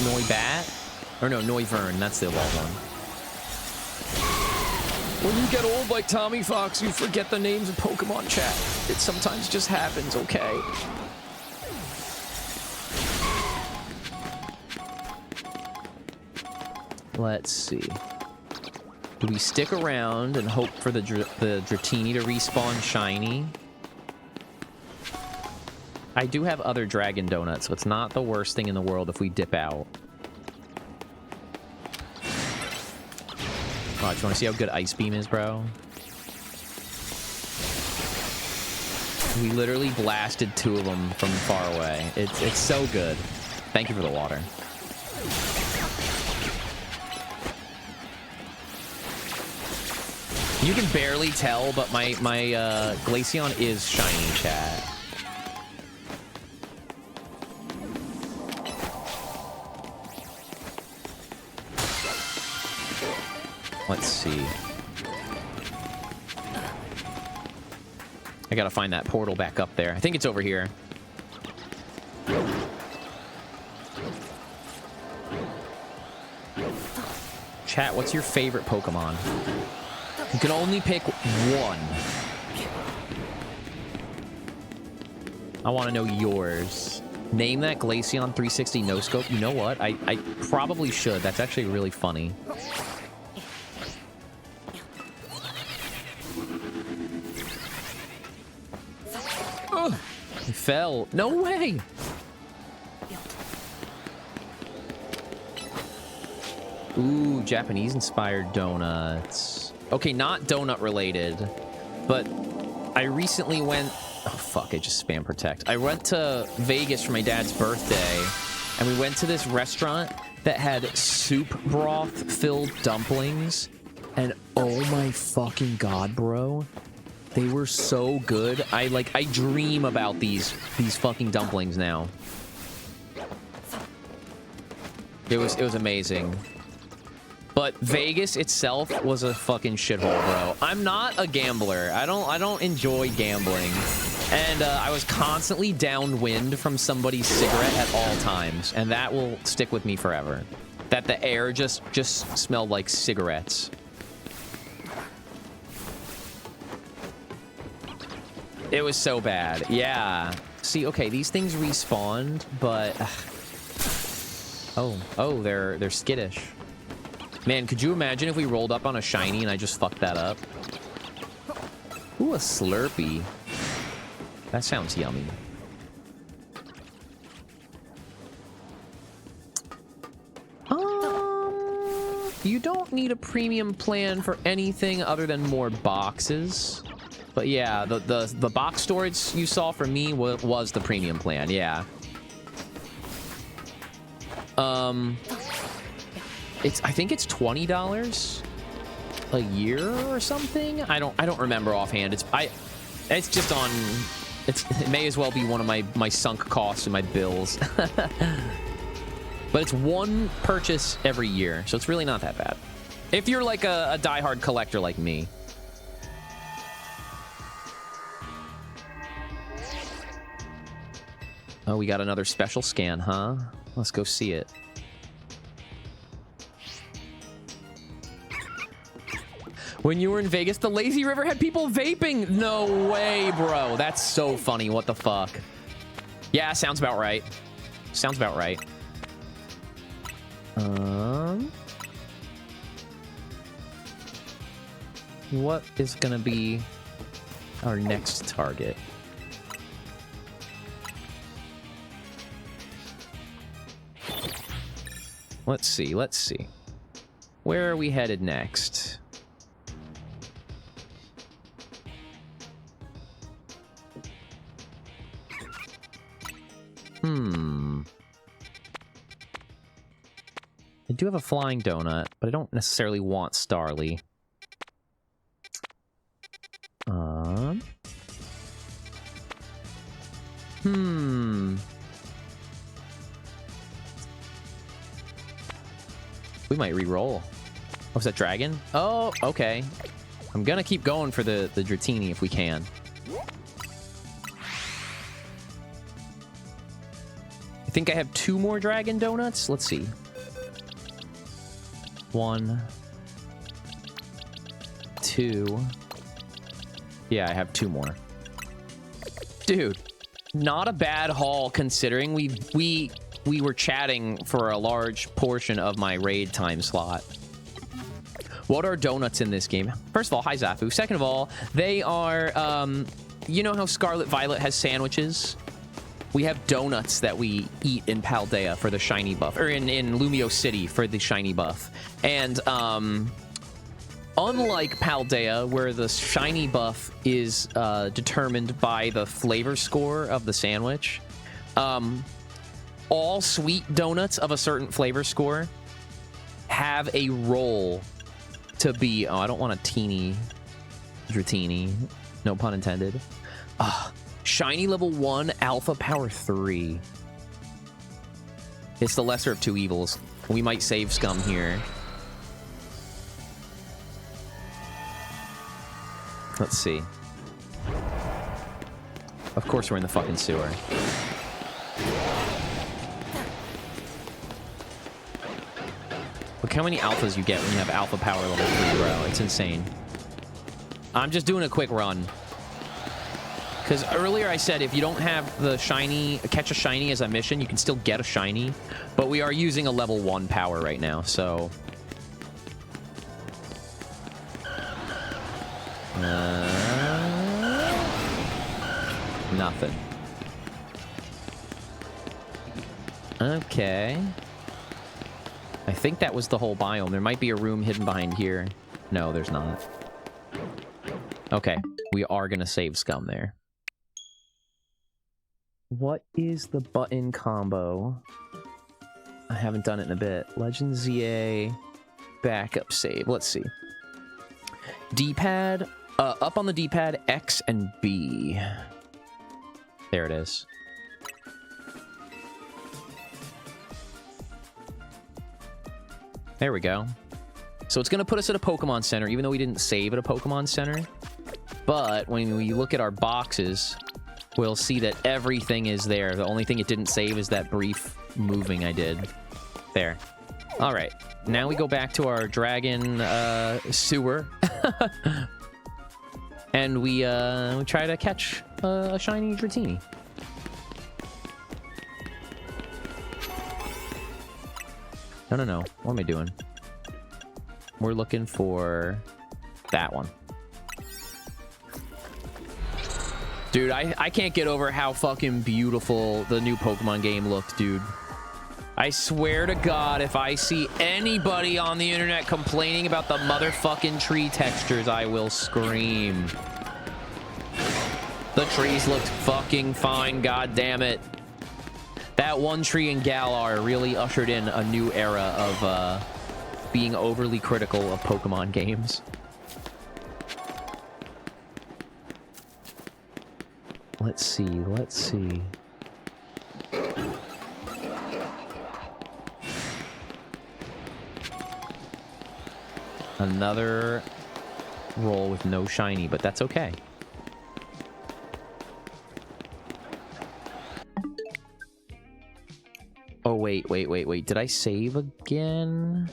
Noibat? Or no, Noivern. That's the evolve one. When you get old like Tommy Fox, you forget the names of Pokemon, chat. It sometimes just happens, okay? Let's see. Do we stick around and hope for the Dratini to respawn shiny? I do have other Dragon Donuts, so it's not the worst thing in the world if we dip out. Watch, you want to see how good Ice Beam is, bro? We literally blasted 2 of them from far away. It's so good. Thank you for the water. You can barely tell, but my Glaceon is shiny, chat. Let's see. I gotta find that portal back up there. I think it's over here. Chat, what's your favorite Pokemon? You can only pick one. I want to know yours. Name that Glaceon 360 no-scope. You know what? I probably should. That's actually really funny. Ugh, I fell. No way! Ooh, Japanese-inspired donuts. Okay, not donut related, but I recently went... Oh, fuck, I just spam protect. I went to Vegas for my dad's birthday, and we went to this restaurant that had soup broth-filled dumplings, and oh my fucking god, bro. They were so good. I dream about these fucking dumplings now. It was amazing. But Vegas itself was a fucking shithole, bro. I'm not a gambler. I don't enjoy gambling. And I was constantly downwind from somebody's cigarette at all times. And that will stick with me forever. That the air just smelled like cigarettes. It was so bad. Yeah. See, okay, these things respawned, but... Oh, they're skittish. Man, could you imagine if we rolled up on a shiny and I just fucked that up? Ooh, a Slurpee. That sounds yummy. You don't need a premium plan for anything other than more boxes. But yeah, the box storage you saw from me was the premium plan, yeah. I think it's $20 a year or something. I don't remember offhand. It may as well be one of my sunk costs and my bills. But it's one purchase every year, so it's really not that bad. If you're like a diehard collector like me. Oh, we got another special scan, huh? Let's go see it. When you were in Vegas, the lazy river had people vaping. No way, bro. That's so funny. What the fuck? Yeah, sounds about right. Sounds about right. What is gonna be our next target? Let's see, let's see. Where are we headed next? I do have a flying donut, but I don't necessarily want Starly. We might re-roll. Oh, was that dragon? Oh, okay. I'm gonna keep going for the Dratini if we can. I think I have 2 more dragon donuts. Let's see. 1, 2. Yeah, I have 2 more. Dude, not a bad haul considering we were chatting for a large portion of my raid time slot. What are donuts in this game? First of all, hi Zafu. Second of all, they are, you know how Scarlet Violet has sandwiches? We have donuts that we eat in Paldea for the shiny buff, or in Lumiose City for the shiny buff. And unlike Paldea, where the shiny buff is determined by the flavor score of the sandwich, all sweet donuts of a certain flavor score have a roll to be... Oh, I don't want a teeny Dratini. No pun intended. Shiny level 1, alpha power 3. It's the lesser of 2 evils. We might save scum here. Let's see. Of course we're in the fucking sewer. Look how many alphas you get when you have alpha power level 3, bro. It's insane. I'm just doing a quick run. Because earlier I said if you don't have the shiny, catch a shiny as a mission, you can still get a shiny. But we are using a level 1 power right now, so... nothing. Okay. I think that was the whole biome. There might be a room hidden behind here. No, there's not. Okay. We are going to save scum there. What is the button combo? I haven't done it in a bit. Legend ZA, backup save. Let's see. D-pad, up on the D-pad, X and B. There it is. There we go. So it's going to put us at a Pokemon Center, even though we didn't save at a Pokemon Center. But when we look at our boxes, we'll see that everything is there. The only thing it didn't save is that brief moving I did. There. All right. Now we go back to our dragon sewer. And we try to catch a shiny Dratini. No. What am I doing? We're looking for that one. Dude, I can't get over how fucking beautiful the new Pokemon game looked, dude. I swear to God, if I see anybody on the internet complaining about the motherfucking tree textures, I will scream. The trees looked fucking fine, god damn it. That one tree in Galar really ushered in a new era of being overly critical of Pokemon games. Let's see. Another roll with no shiny, but that's okay. Oh, wait. Did I save again?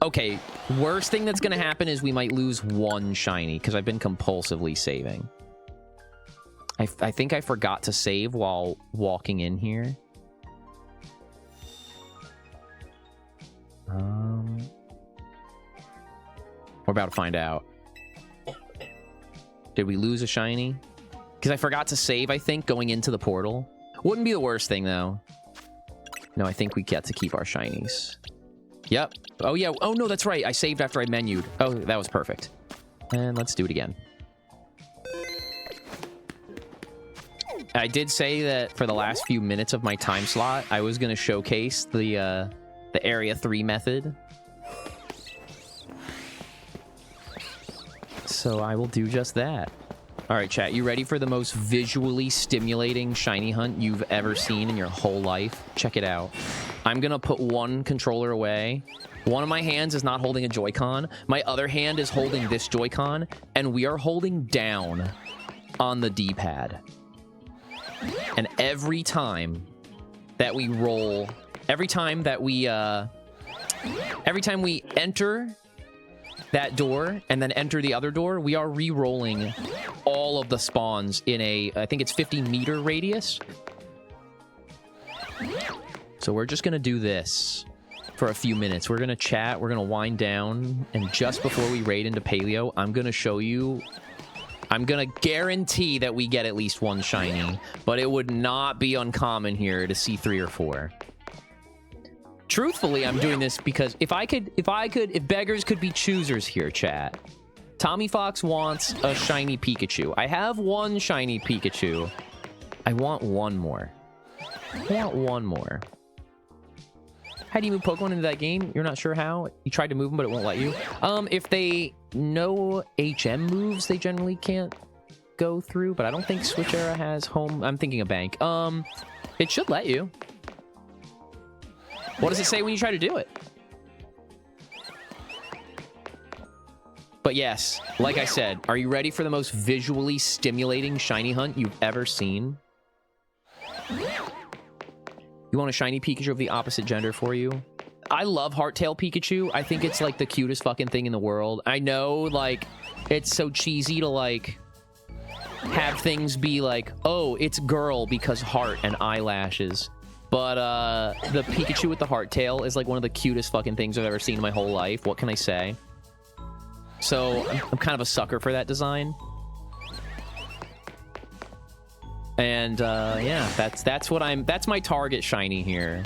Okay, worst thing that's gonna happen is we might lose 1 shiny, because I've been compulsively saving. I think I forgot to save while walking in here. We're about to find out. Did we lose a shiny? Because I forgot to save, I think, going into the portal. Wouldn't be the worst thing, though. No, I think we get to keep our shinies. Yep. Oh, yeah. Oh, no, that's right. I saved after I menued. Oh, that was perfect. And let's do it again. I did say that for the last few minutes of my time slot, I was going to showcase the Area 3 method. So I will do just that. All right, chat, you ready for the most visually stimulating shiny hunt you've ever seen in your whole life? Check it out. I'm gonna put one controller away. One of my hands is not holding a Joy-Con. My other hand is holding this Joy-Con, and we are holding down on the D-pad. And every time that we roll, every time we enter that door and then enter the other door, we are re-rolling all of the spawns in a, I think it's 50-meter radius. So we're just gonna do this for a few minutes. We're gonna chat, we're gonna wind down, and just before we raid into Paleo, I'm gonna show you, I'm gonna guarantee that we get at least one shiny, but it would not be uncommon here to see 3 or 4. Truthfully, I'm doing this because if beggars could be choosers here, chat. Tommy Fox wants a shiny Pikachu. I have one shiny Pikachu. I want one more. I want one more. How do you move Pokemon into that game? You're not sure how? You tried to move them, but it won't let you. If they know HM moves, they generally can't go through, but I don't think Switch Era has home. I'm thinking a bank. It should let you. What does it say when you try to do it? But yes, like I said, are you ready for the most visually stimulating shiny hunt you've ever seen? You want a shiny Pikachu of the opposite gender for you? I love Hearttail Pikachu. I think it's like the cutest fucking thing in the world. I know, like, it's so cheesy to like have things be like, oh, it's girl because heart and eyelashes. But the Pikachu with the Hearttail is like one of the cutest fucking things I've ever seen in my whole life. What can I say? So I'm kind of a sucker for that design. And yeah, that's my target shiny here.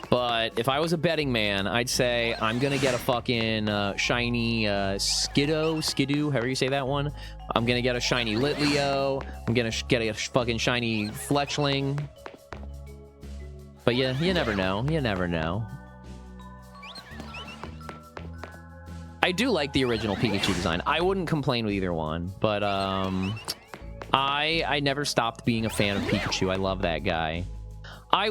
But if I was a betting man, I'd say I'm gonna get a fucking shiny Skidoo, however you say that one. I'm gonna get a shiny Litleo. I'm gonna get a fucking shiny Fletchling. But yeah, you never know. You never know. I do like the original Pikachu design. I wouldn't complain with either one, but I never stopped being a fan of Pikachu. I love that guy.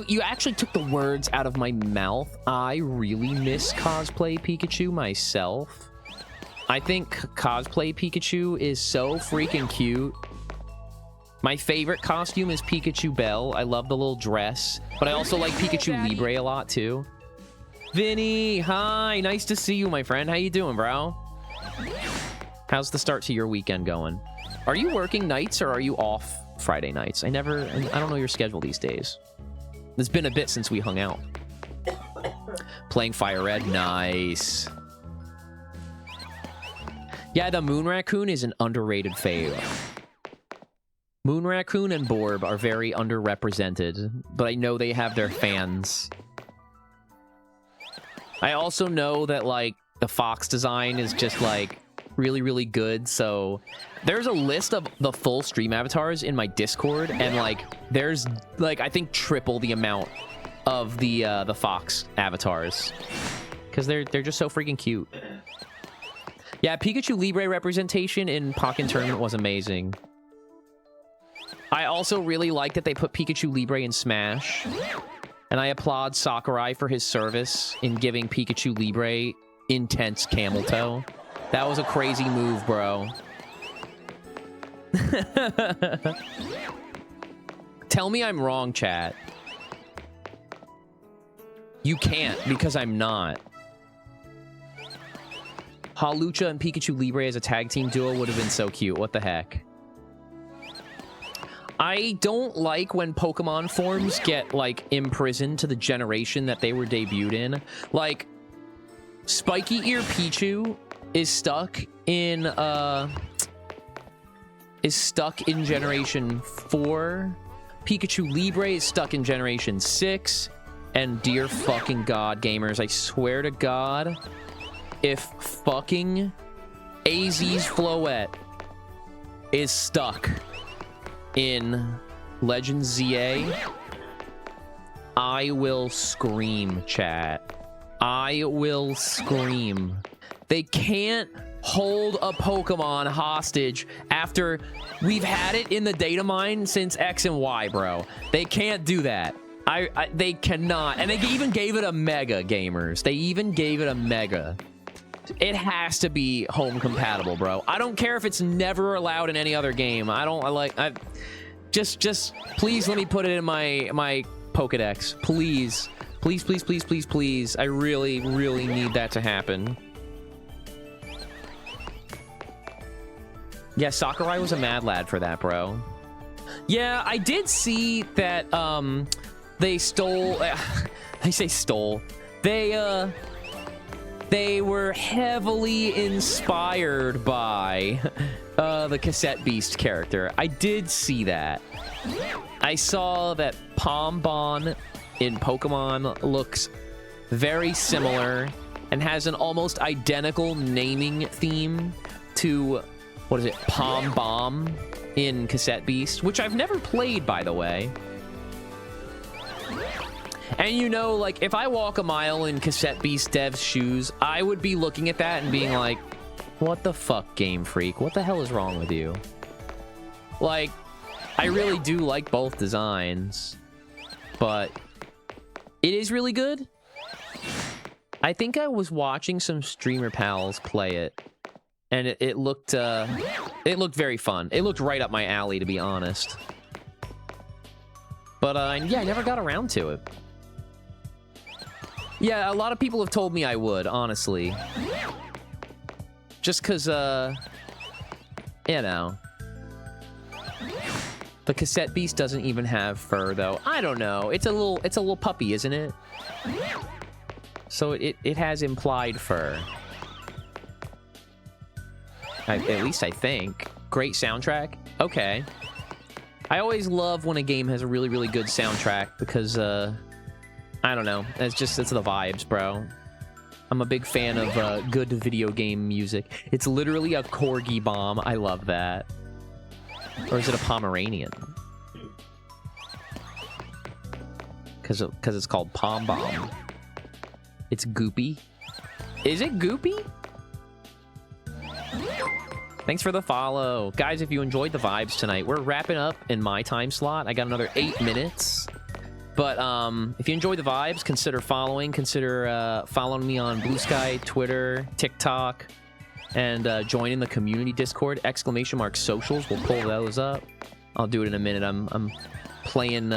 You actually took the words out of my mouth. I really miss cosplay Pikachu myself. I think cosplay Pikachu is so freaking cute. My favorite costume is Pikachu Bell. I love the little dress, but I also like Pikachu Libre a lot too. Vinny, hi, nice to see you, my friend. How you doing, bro? How's the start to your weekend going? Are you working nights or are you off Friday nights? I don't know your schedule these days. It's been a bit since we hung out. Playing Fire Red, nice. Yeah, the Moon Raccoon is an underrated fave. Moon Raccoon and Borb are very underrepresented, but I know they have their fans. I also know that, like, the Fox design is just, like, really, really good, so there's a list of the full stream avatars in my Discord, and, like, there's, like, I think triple the amount of the Fox avatars, because they're just so freaking cute. Yeah, Pikachu Libre representation in Pokken Tournament was amazing. I also really like that they put Pikachu Libre in Smash. And I applaud Sakurai for his service in giving Pikachu Libre intense camel toe. That was a crazy move, bro. Tell me I'm wrong, chat. You can't, because I'm not. Halucha and Pikachu Libre as a tag team duo would have been so cute. What the heck? I don't like when Pokemon forms get, like, imprisoned to the generation that they were debuted in. Like, Spiky Ear Pichu is stuck in Generation 4. Pikachu Libre is stuck in Generation 6. And dear fucking God, gamers, I swear to God, if fucking AZ's Floette is stuck in Legend ZA, I will scream, chat. I will scream. They can't hold a Pokemon hostage after we've had it in the data mine since X and Y, bro. They can't do that. They cannot. And they even gave it a Mega, gamers. They even gave it a Mega. It has to be home compatible, bro. I don't care if it's never allowed in any other game. Just please let me put it in my Pokedex. Please. Please, please, please, please, please. I really, really need that to happen. Yeah, Sakurai was a mad lad for that, bro. Yeah, I did see that they stole I say stole. They were heavily inspired by the Cassette Beast character. I did see that. I saw that Pombon in Pokemon looks very similar and has an almost identical naming theme to, what is it, Pom Bomb in Cassette Beast, which I've never played, by the way. And you know, like, if I walk a mile in Cassette Beast dev's shoes, I would be looking at that and being like, what the fuck, Game Freak? What the hell is wrong with you? Like, I really do like both designs, but it is really good. I think I was watching some streamer pals play it, and it looked very fun. It looked right up my alley, to be honest. But yeah, I never got around to it. Yeah, a lot of people have told me I would, honestly. Just because, you know. The Cassette Beast doesn't even have fur, though. I don't know. It's a little puppy, isn't it? So it has implied fur. At least I think. Great soundtrack. Okay. I always love when a game has a really, really good soundtrack because, I don't know. It's the vibes, bro. I'm a big fan of good video game music. It's literally a corgi bomb. I love that. Or is it a Pomeranian? Because it's called Pom Bomb. It's Goopy. Is it Goopy? Thanks for the follow. Guys, if you enjoyed the vibes tonight, we're wrapping up in my time slot. I got another 8 minutes. But if you enjoyed the vibes, consider following. Consider following me on Blue Sky, Twitter, TikTok, and joining the community Discord. !socials. We'll pull those up. I'll do it in a minute. I'm playing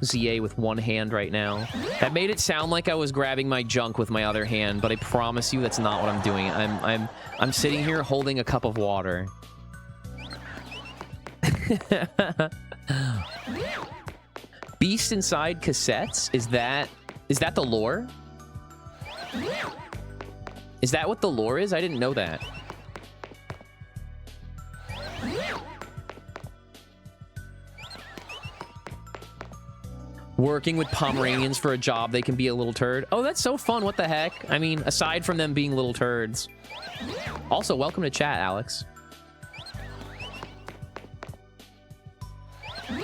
ZA with one hand right now. That made it sound like I was grabbing my junk with my other hand, but I promise you that's not what I'm doing. I'm sitting here holding a cup of water. Beast inside cassettes? Is that the lore? Is that what the lore is? I didn't know that. Working with Pomeranians for a job, they can be a little turd. Oh, that's so fun. What the heck? I mean, aside from them being little turds. Also, welcome to chat, Alex.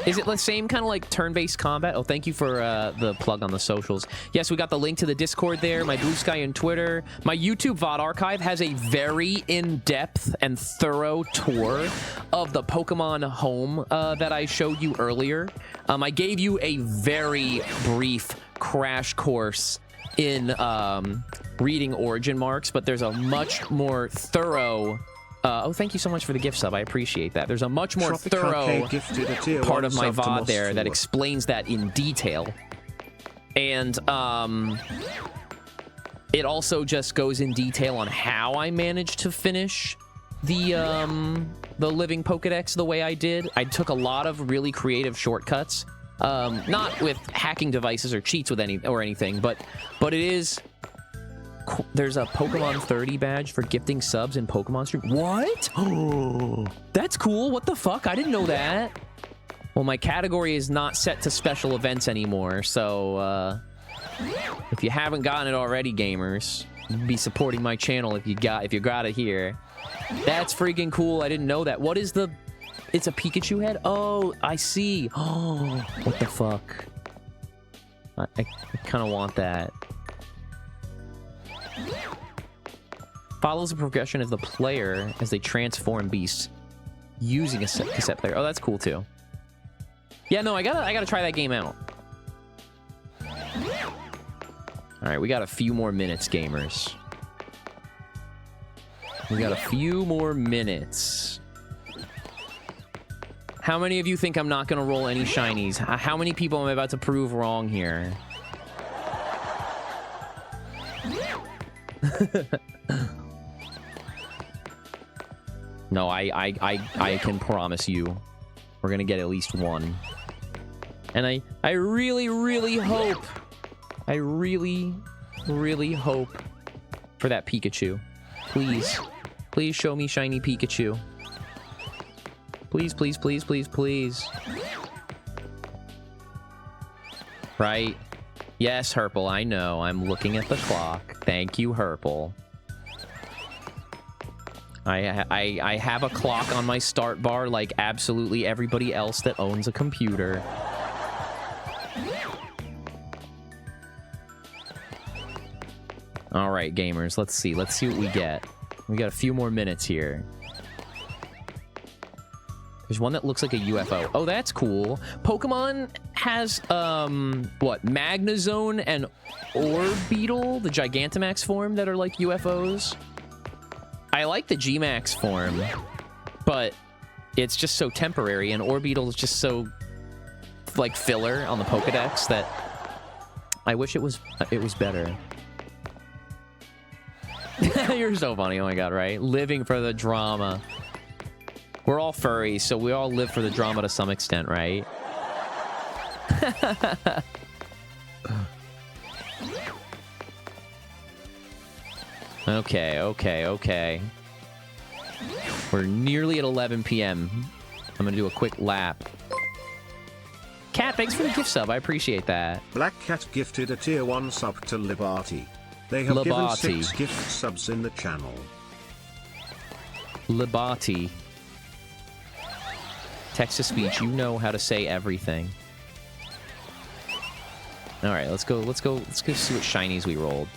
Is it the same kind of like turn-based combat? Oh, thank you for the plug on the socials. Yes, we got the link to the Discord there, my Blue Sky and Twitter. My YouTube VOD archive has a very in-depth and thorough tour of the Pokemon home that I showed you earlier. I gave you a very brief crash course in reading origin marks, but there's a much more thorough... oh, thank you so much for the gift sub. I appreciate that. There's a much more thorough part of my VOD there that explains that in detail. And it also just goes in detail on how I managed to finish the living Pokedex the way I did. I took a lot of really creative shortcuts. Not with hacking devices or cheats with anything, but it is... There's a Pokemon 30 badge for gifting subs in Pokemon Stream. What? Oh, that's cool. What the fuck? I didn't know that. Well, my category is not set to special events anymore, so if you haven't gotten it already, gamers, be supporting my channel if you got it here. That's freaking cool. I didn't know that. What is the... It's a Pikachu head? Oh, I see. Oh, what the fuck? I kind of want that. Follows the progression of the player as they transform beasts using a cassette player. Oh, that's cool too. Yeah, no, I gotta try that game out. All right, we got a few more minutes, gamers. We got a few more minutes. How many of you think I'm not gonna roll any shinies? How many people am I about to prove wrong here? No, I can promise you we're gonna get at least one. And I really, really hope, I really, really hope for that Pikachu. Please. Please show me shiny Pikachu. Please, please, please, please, please. Right? Yes, Herpel, I know. I'm looking at the clock. Thank you, Herpel. I have a clock on my start bar like absolutely everybody else that owns a computer. All right, gamers, let's see. Let's see what we get. We got a few more minutes here. There's one that looks like a UFO. Oh, that's cool. Pokemon has, what? Magnezone and Orbeetle, the Gigantamax form that are like UFOs. I like the G-Max form, but it's just so temporary, and Orbeetle is just so, like, filler on the Pokedex that I wish it was better. You're so funny. Oh my god, right? Living for the drama. We're all furries, so we all live for the drama to some extent, right? Okay. We're nearly at 11 p.m. I'm gonna do a quick lap. Cat, thanks for the gift sub. I appreciate that. Black Cat gifted a tier 1 sub to Liberty. They have given 6 gift subs in the channel. Liberty. Text-to-speech, you know how to say everything. All right, let's go see what shinies we rolled.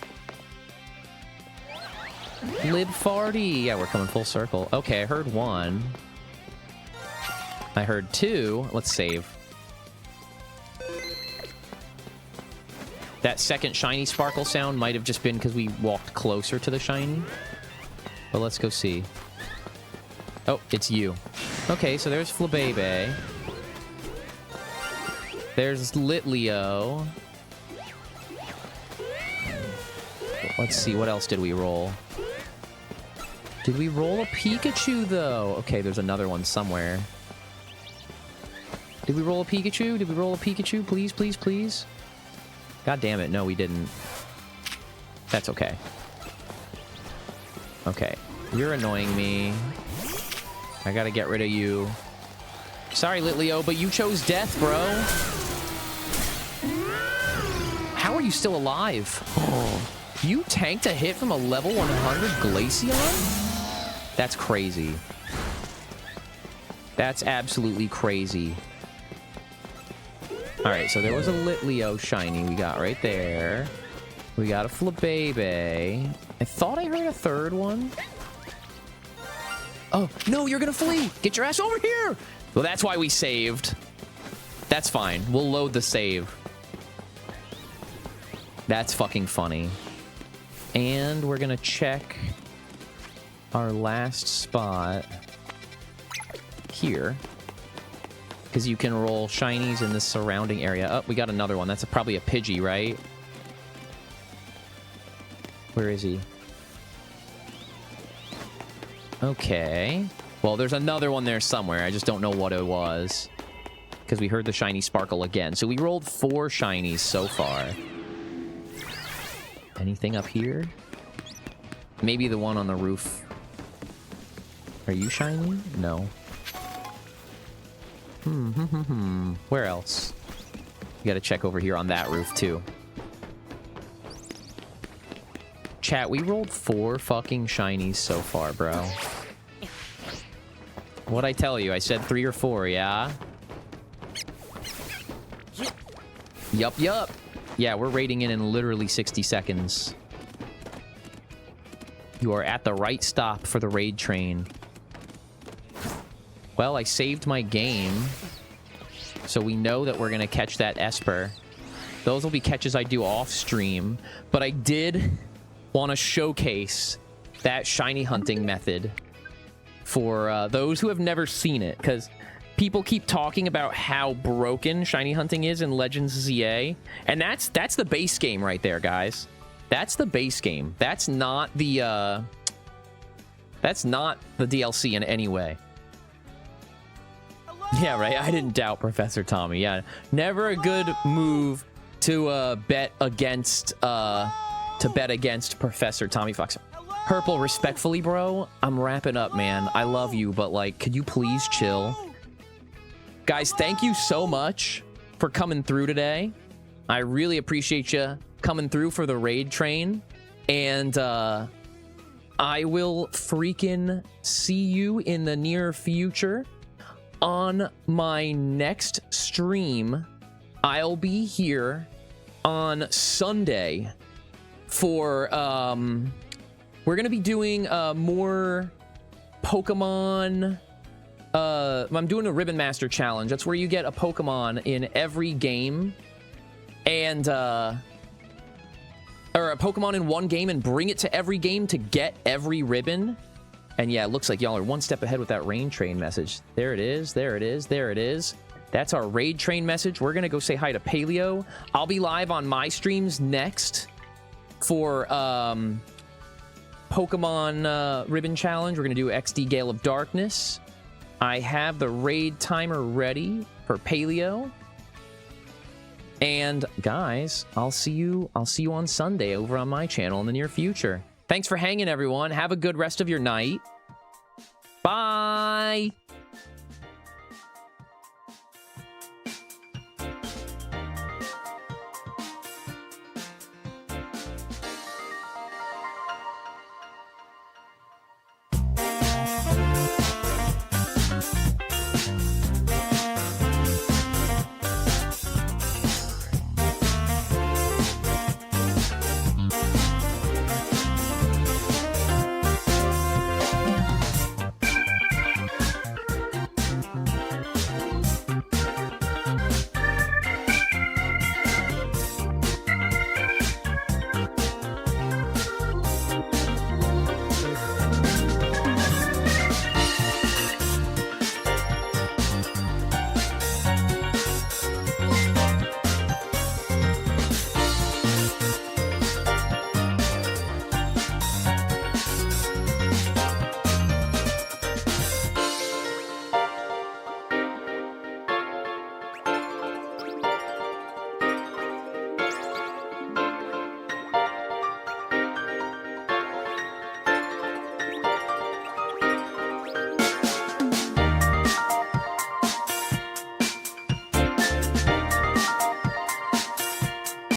Libfarty. Yeah, we're coming full circle. Okay, I heard 1. I heard 2. Let's save. That second shiny sparkle sound might have just been because we walked closer to the shiny. But let's go see. Oh, it's you. Okay, so there's Flabébé. There's Litleo. Let's see, what else did we roll? Did we roll a Pikachu, though? Okay, there's another one somewhere. Did we roll a Pikachu? Did we roll a Pikachu? Please, please, please? God damn it, no, we didn't. That's okay. Okay, you're annoying me. I gotta get rid of you. Sorry, Litleo, but you chose death, bro. How are you still alive? You tanked a hit from a level 100 Glaceon? That's crazy. That's absolutely crazy. Alright, so there was a Litleo shiny we got right there. We got a Flabébé. I thought I heard a third one. Oh, no, you're gonna flee! Get your ass over here! Well, that's why we saved. That's fine. We'll load the save. That's fucking funny. And we're gonna check our last spot here. Because you can roll shinies in the surrounding area. Oh, we got another one. That's probably a Pidgey, right? Where is he? Okay. Well, there's another one there somewhere. I just don't know what it was. Because we heard the shiny sparkle again. So we rolled 4 shinies so far. Anything up here? Maybe the one on the roof. Are you shiny? No. Where else? You gotta check over here on that roof, too. Chat, we rolled 4 fucking shinies so far, bro. What'd I tell you? I said 3 or 4, yeah? Yup. Yeah, we're rating in literally 60 seconds. You are at the right stop for the raid train. Well, I saved my game, so we know that we're going to catch that Esper. Those will be catches I do off stream, but I did want to showcase that shiny hunting method for those who have never seen it, because people keep talking about how broken shiny hunting is in Legends ZA, and that's the base game right there, guys. That's the base game. That's not the DLC in any way. Yeah, right. I didn't doubt Professor Tommy. Yeah, never a good move to bet against Professor Tommy Fox. Purple, respectfully, bro, I'm wrapping up, man. I love you, but like, could you please chill? Guys, thank you so much for coming through today. I really appreciate you coming through for the raid train, and I will freaking see you in the near future on my next stream. I'll be here on Sunday for we're gonna be doing more Pokemon. I'm doing a Ribbon Master challenge. That's where you get a Pokemon in every game, and or a Pokemon in one game and bring it to every game to get every ribbon. And yeah, it looks like y'all are one step ahead with that raid train message. There it is, there it is, there it is. That's our raid train message. We're gonna go say hi to Paleo. I'll be live on my streams next for Pokemon Ribbon Challenge. We're gonna do XD Gale of Darkness. I have the raid timer ready for Paleo. And guys, I'll see you on Sunday over on my channel in the near future. Thanks for hanging, everyone. Have a good rest of your night. Bye.